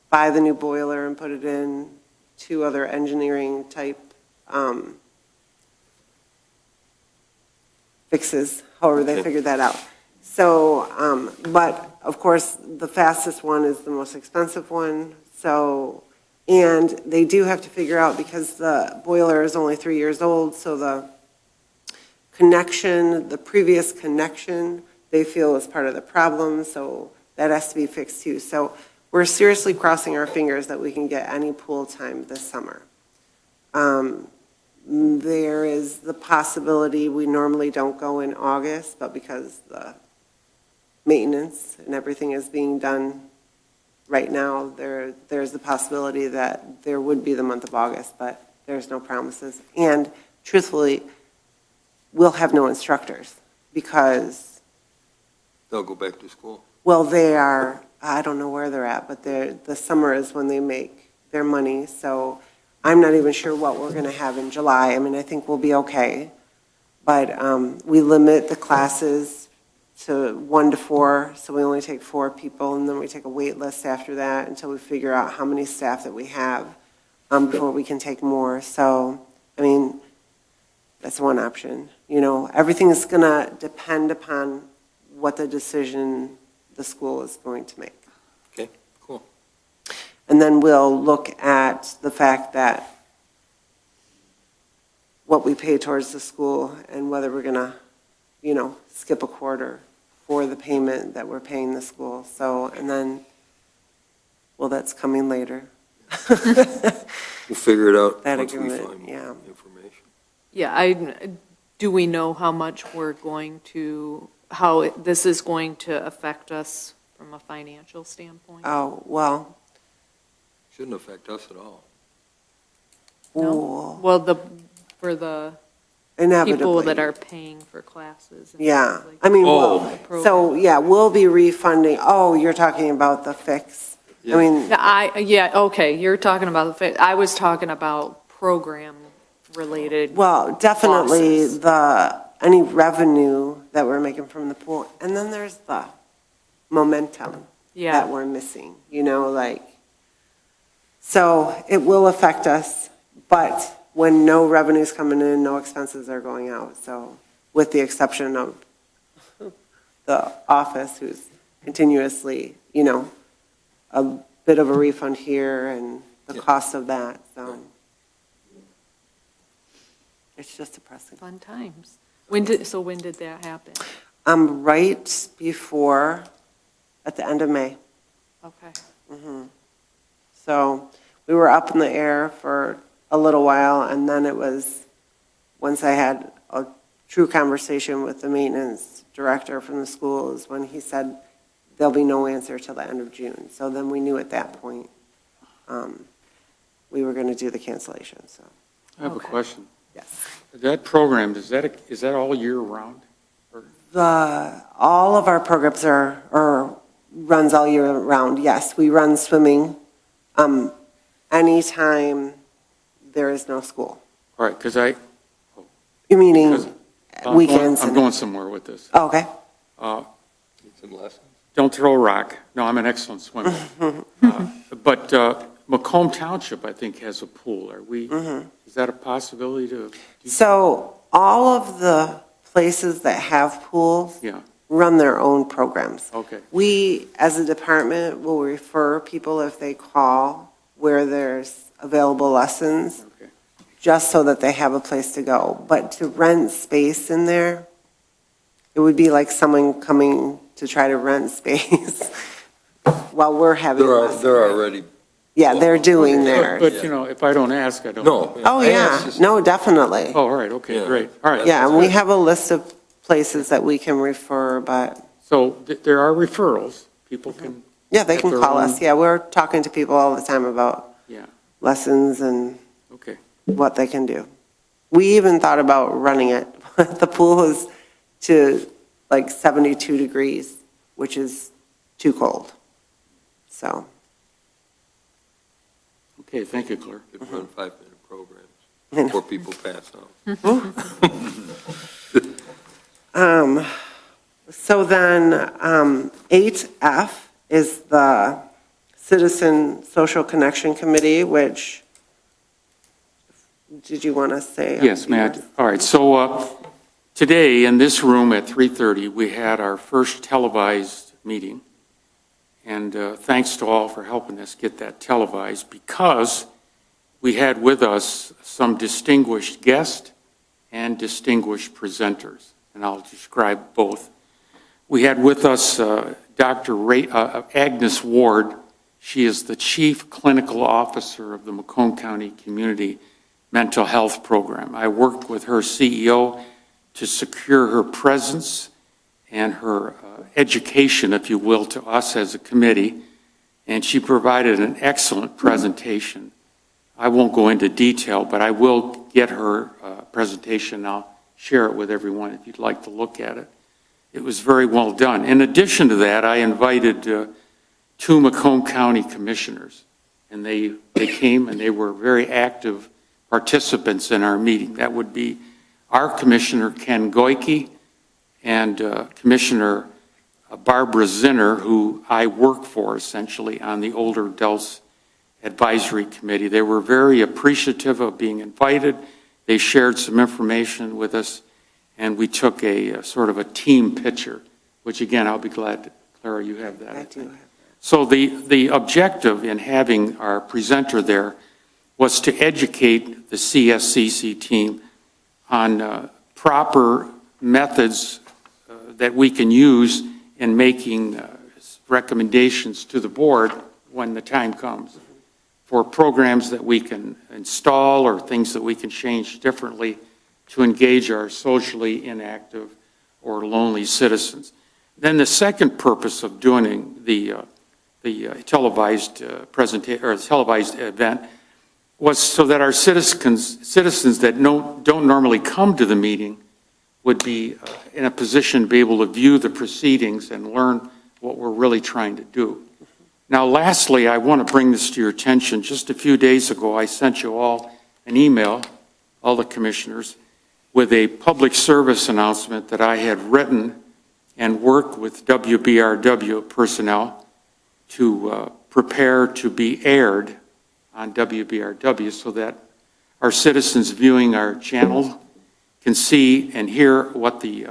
buy the new boiler and put it in, 2 other engineering type fixes, however they figured that out. So, but of course, the fastest one is the most expensive one. So, and they do have to figure out, because the boiler is only 3 years old, so the connection, the previous connection, they feel is part of the problem, so that has to be fixed too. So we're seriously crossing our fingers that we can get any pool time this summer. There is the possibility, we normally don't go in August, but because the maintenance and everything is being done right now, there's the possibility that there would be the month of August, but there's no promises. And truthfully, we'll have no instructors, because They'll go back to school. well, they are, I don't know where they're at, but the summer is when they make their money, so I'm not even sure what we're going to have in July. I mean, I think we'll be okay. But we limit the classes to 1 to 4, so we only take 4 people, and then we take a wait list after that until we figure out how many staff that we have before we can take more. So, I mean, that's one option. You know, everything's going to depend upon what the decision the school is going to make. Okay, cool. And then we'll look at the fact that what we pay towards the school and whether we're going to, you know, skip a quarter for the payment that we're paying the school. So, and then, well, that's coming later. We'll figure it out That once we agreement, find yeah. more information. Yeah, do we know how much we're going to, how this is going to affect us from a financial standpoint? Oh, well, Shouldn't affect us at all. ooh, Well, for the inevitably. people that are paying for classes. and Yeah, things like I mean, Oh. well, so, yeah, we'll be refunding, oh, you're talking about the fix. I mean, Yeah, okay, you're talking about I was talking about program-related. well, definitely losses. any revenue that we're making from the pool, and then there's the momentum that Yeah, we're missing, you know, like, so it will affect us, but when no revenue's coming in, no expenses are going out, so, with the exception of the office, who's continuously, you know, a bit of a refund here and the Yeah. cost of that, so. It's just depressing. fun times. When did that happen? Right before, at the end of May. Okay. So we were up in the air for a little while, and then it was, once I had a true conversation with the maintenance director from the school, is when he said there'll be no answer till the end of June. So then we knew at that point we were going to do the cancellation, so, I have a Okay. question. yes. That program, is that all year round? All of our programs are runs all year round, yes. We run swimming anytime there is no school. All right, because Meaning I'm weekends. going somewhere with this. Oh, okay. Need some lessons? Don't throw a rock. No, I'm an excellent swimmer. But Macomb Township, I think, has a pool. Is that a possibility to? So all of the places that have pools Yeah, run their own programs. okay. We, as a department, will refer people if they call where there's available lessons, Okay. just so that they have a place to go. But to rent space in there, it would be like someone coming to try to rent space while we're having lessons. They're already, Yeah, they're doing theirs. But, you know, if I don't ask, I don't know. Oh, I yeah, asked this- no, definitely. Oh, all right, okay, Yeah. great. All right. Yeah, and we have a list of places that we can refer, but, So there are referrals. People can, yeah, they At can their call own- us. Yeah, we're talking to people all the time about yeah, lessons and okay. what they can do. We even thought about running it. The pool is to like 72 degrees, which is too cold. So, Okay, thank you, Claire. could run 5-minute programs I know. before people pass out. So then, 8F is the Citizen Social Connection Committee, which, did you want to say? Yes, Matt. All right, so today in this room at 3:30, we had our first televised meeting. And thanks to all for helping us get that televised, because we had with us some distinguished guests and distinguished presenters, and I'll describe both. We had with us Dr. Agnes Ward. She is the Chief Clinical Officer of the Macomb County Community Mental Health Program. I worked with her CEO to secure her presence and her education, if you will, to us as a committee, and she provided an excellent presentation. I won't go into detail, but I will get her presentation. I'll share it with everyone if you'd like to look at it. It was very well done. In addition to that, I invited 2 Macomb County commissioners, and they came and they were very active participants in our meeting. That would be our Commissioner Ken Goike and Commissioner Barbara Zinner, who I work for essentially on the Older Adults Advisory Committee. They were very appreciative of being invited. They shared some information with us, and we took a sort of a team picture, which again, I'll be glad, Clara, you have that. I do have. So the objective in having our presenter there was to educate the CSCC team on proper methods that we can use in making recommendations to the board when the time comes for programs that we can install or things that we can change differently to engage our socially inactive or lonely citizens. Then the second purpose of doing the televised presentation or televised event was so that our citizens that don't normally come to the meeting would be in a position to be able to view the proceedings and learn what we're really trying to do. Now, lastly, I want to bring this to your attention. Just a few days ago, I sent you all an email, all the commissioners, with a public service announcement that I had written and worked with WBRW personnel to prepare to be aired on WBRW so that our citizens viewing our channel can see and hear what the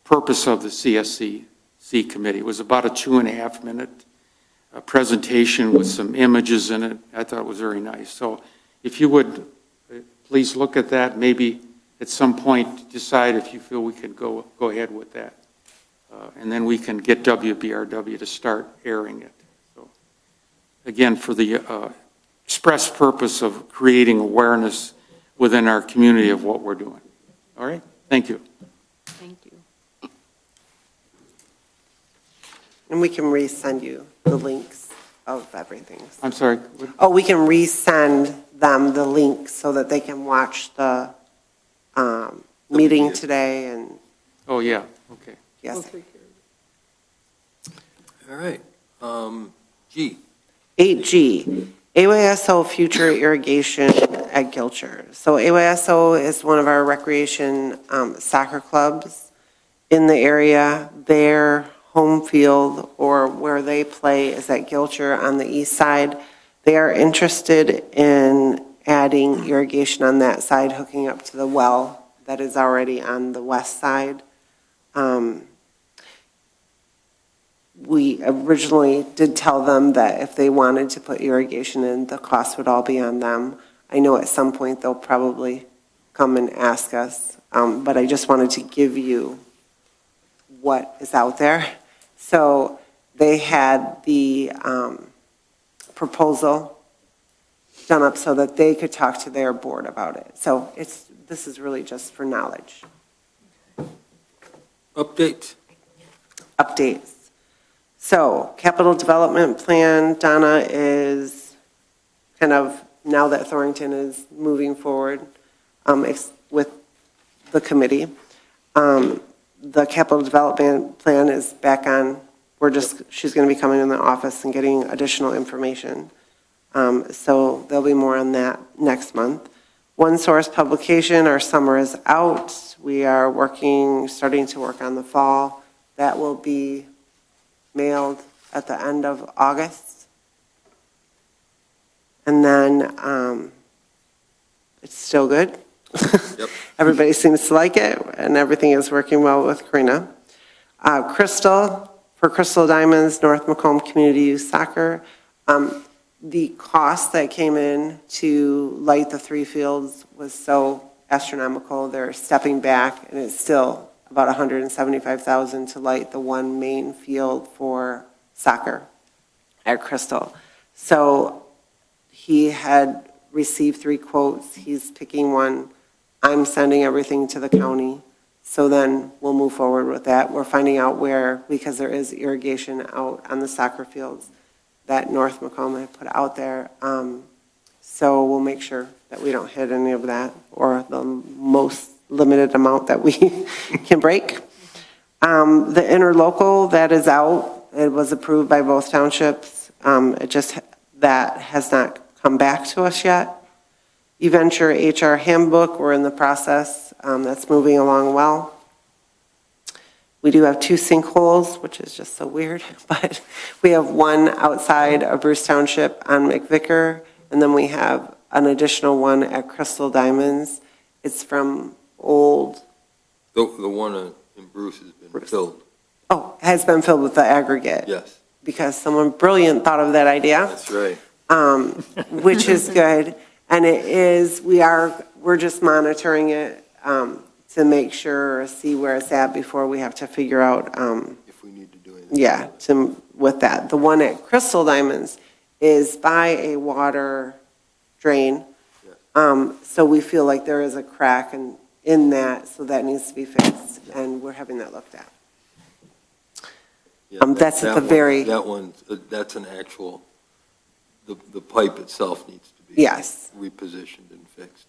purpose of the CSCC committee. It was about a 2.5-minute presentation with some images in it. I thought it was very nice. So if you would please look at that, maybe at some point decide if you feel we could go ahead with that. And then we can get WBRW to start airing it. So again, for the express purpose of creating awareness within our community of what we're doing. All right? Thank you. Thank you. And we can resend you the links of everything. I'm sorry. Oh, we can resend them the link so that they can watch the meeting today and, Oh, yeah. Okay. We'll yes. take care of it. All right. G. 8G, AYSO Future Irrigation at Gilcher. So AYSO is one of our recreation soccer clubs in the area. Their home field or where they play is at Gilcher on the east side. They are interested in adding irrigation on that side, hooking up to the well that is already on the west side. We originally did tell them that if they wanted to put irrigation in, the cost would all be on them. I know at some point they'll probably come and ask us, but I just wanted to give you what is out there. So they had the proposal done up so that they could talk to their board about it. So this is really just for knowledge. Update. Updates. So capital development plan, Donna, is kind of, now that Thornton is moving forward with the committee, the capital development plan is back on. She's going to be coming in the office and getting additional information. So there'll be more on that next month. One Source publication, our summer is out. We are starting to work on the fall. That will be mailed at the end of August. And then it's still good. Yep. Everybody seems to like it, and everything is working well with Karina. Crystal, for Crystal Diamonds, North Macomb Community Youth Soccer. The cost that came in to light the 3 fields was so astronomical. They're stepping back, and it's still about $175,000 to light the one main field for soccer at Crystal. So he had received 3 quotes. He's picking one. I'm sending everything to the county. So then we'll move forward with that. We're finding out where, because there is irrigation out on the soccer fields that North Macomb had put out there. So we'll make sure that we don't hit any of that or the most limited amount that we can break. The interlocal that is out, it was approved by both townships. that has not come back to us yet. eVenture HR handbook, we're in the process. That's moving along well. We do have 2 sinkholes, which is just so weird, but we have one outside of Bruce Township on McVicker, and then we have an additional one at Crystal Diamonds. It's from old, The one in Bruce has been Bruce. filled, has been filled with the aggregate. yes, Because someone brilliant thought of that idea. that's right. Which is good. And we're just monitoring it to make sure, see where it's at before we have to figure out, If we need to do anything. with that. The one at Crystal Diamonds is by a water drain. So we feel like there is a crack in that, so that needs to be fixed, and we're having that looked at. Yeah, That's at the one- very- That one, that's an actual, the pipe itself needs to be. Yes. Repositioned and fixed.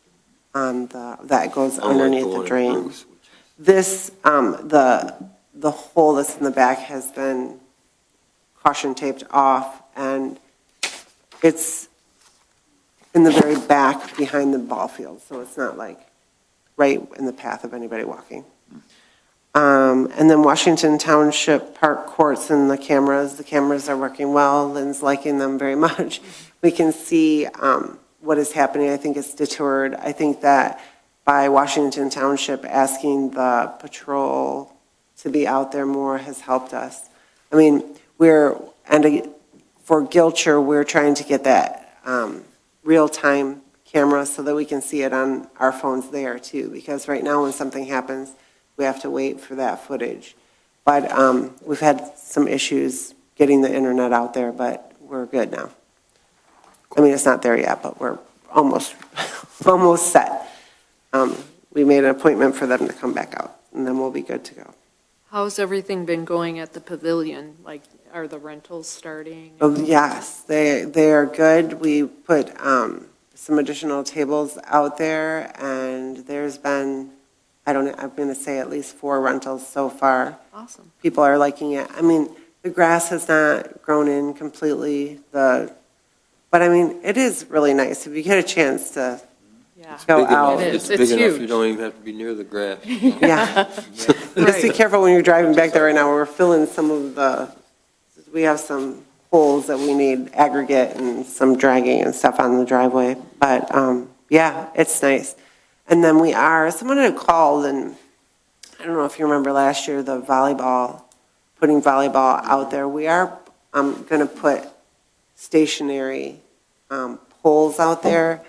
That goes Unlike underneath one the in drain. Bruce, which is- This, the hole that's in the back has been caution taped off, and it's in the very back behind the ball field, so it's not like right in the path of anybody walking. And then Washington Township Park Courts and the cameras are working well. Lynn's liking them very much. We can see what is happening. I think it's deterred. I think that by Washington Township asking the patrol to be out there more has helped us. I mean, for Gilcher, we're trying to get that real-time camera so that we can see it on our phones there too, because right now when something happens, we have to wait for that footage. But we've had some issues getting the internet out there, but we're good now. I mean, it's not there yet, but we're almost set. We made an appointment for them to come back out, and then we'll be good to go. How's everything been going at the pavilion? Like, are the rentals starting? Oh, yes, they are good. We put some additional tables out there, and there's been, I'm going to say at least 4 rentals so far. Awesome. People are liking it. I mean, the grass has not grown in completely, but I mean, it is really nice if you get a chance to Yeah. go Big enough- out. It is. It's big It's enough, you huge. don't even have to be near the grass. Yeah. Just be Right. careful when you're driving back there right now. We're filling we have some holes that we need aggregate and some dragging and stuff on the driveway. But, yeah, it's nice. And then someone had called, and I don't know if you remember last year, putting volleyball out there. We are going to put stationary poles out there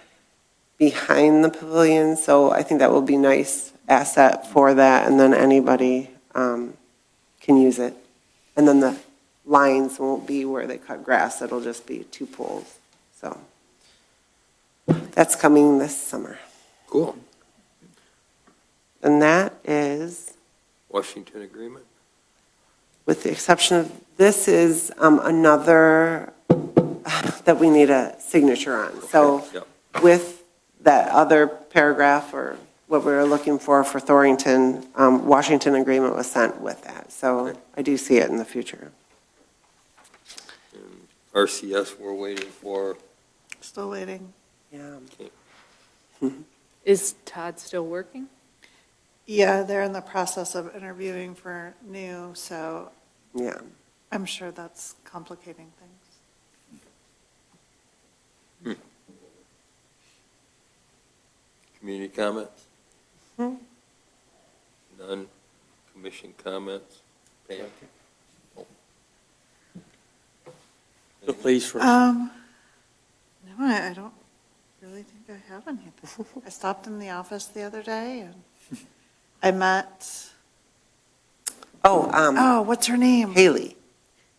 behind the pavilion, so I think that will be a nice asset for that, and then anybody can use it. And then the lines won't be where they cut grass, it'll just be 2 poles. So that's coming this summer. Cool. And that is, Washington agreement? with the exception of, this is another that we need a signature on. So Okay, yep. with that other paragraph, or what we were looking for Thorrington, Washington agreement was sent with that. So Okay. I do see it in the future. And RCS, we're waiting for. Still waiting. Yeah. Is Todd still working? Yeah, they're in the process of interviewing for new, so Yeah. I'm sure that's complicating things. Community comments? Hmm. None. Commission comments? Pam? The police first. No, I don't really think I have anything. I stopped in the office the other day and I met, what's her name? Haley.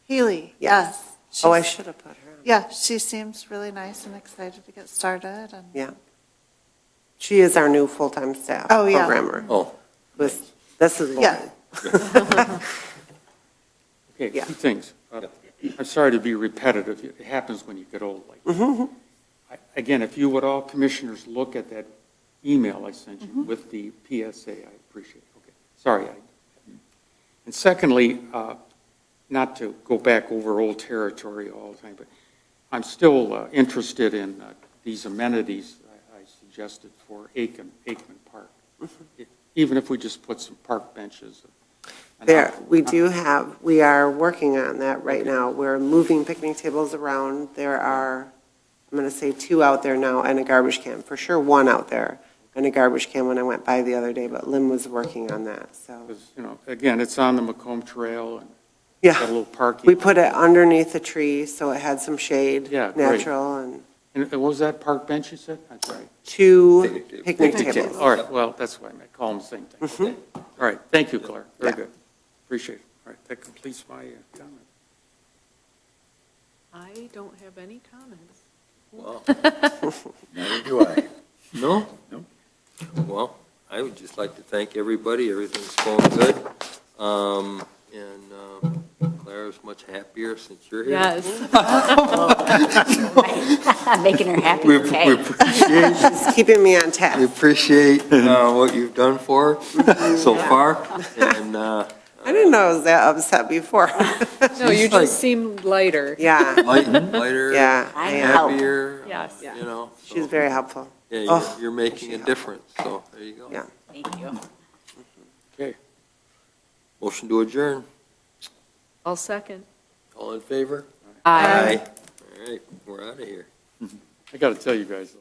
Haley, Yes. yes. Oh, I should have put her on. Yeah, she seems really nice and excited to get started and. Yeah. She is our new full-time staff Oh, yeah. programmer. Oh, This is Lauren. Yeah. Okay, Yeah. 2 things. I'm sorry to be repetitive. It happens when you get old like Mm-hmm. that. Again, if you would all commissioners look at that email I sent you with the PSA, I appreciate it. Okay, sorry. And secondly, not to go back over old territory all the time, but I'm still interested in these amenities I suggested for Aikman Park. Even if we just put some park benches. There, we are working on that right now. We're moving picnic tables around. There are, I'm going to say 2 out there now and a garbage can. For sure, 1 out there and a garbage can when I went by the other day, but Lynn was working on that, so. Because, again, it's on the Macomb Trail and Yeah, got a little parking. we put it underneath a tree, so it had some shade, Yeah, great. natural, and And what was that park bench you said? I'm sorry. 2 picnic Picnic tables. All right, well, that's why I call them the same thing. All right, thank you, Claire. Very Yeah. good. Appreciate it. All right, that completes my comment. I don't have any comments. Wow. Neither do I. No? No. Well, I would just like to thank everybody, everything's going good. Clara's much happier since you're here. Yes. Making her happy, We okay. appreciate, It's keeping me on we task. appreciate what you've done for her so far, and I didn't know I was that upset before. No, you She's like- just seemed lighter. Yeah, lighter, yeah, I am. happier. Yes. You know. She was so, very helpful. Yeah, Oh, you're making a she- difference, so there you go. Yeah. Thank you. Okay. Motion to adjourn. I'll second. All in favor? Aye. All right, we're out of here. I got to tell you guys,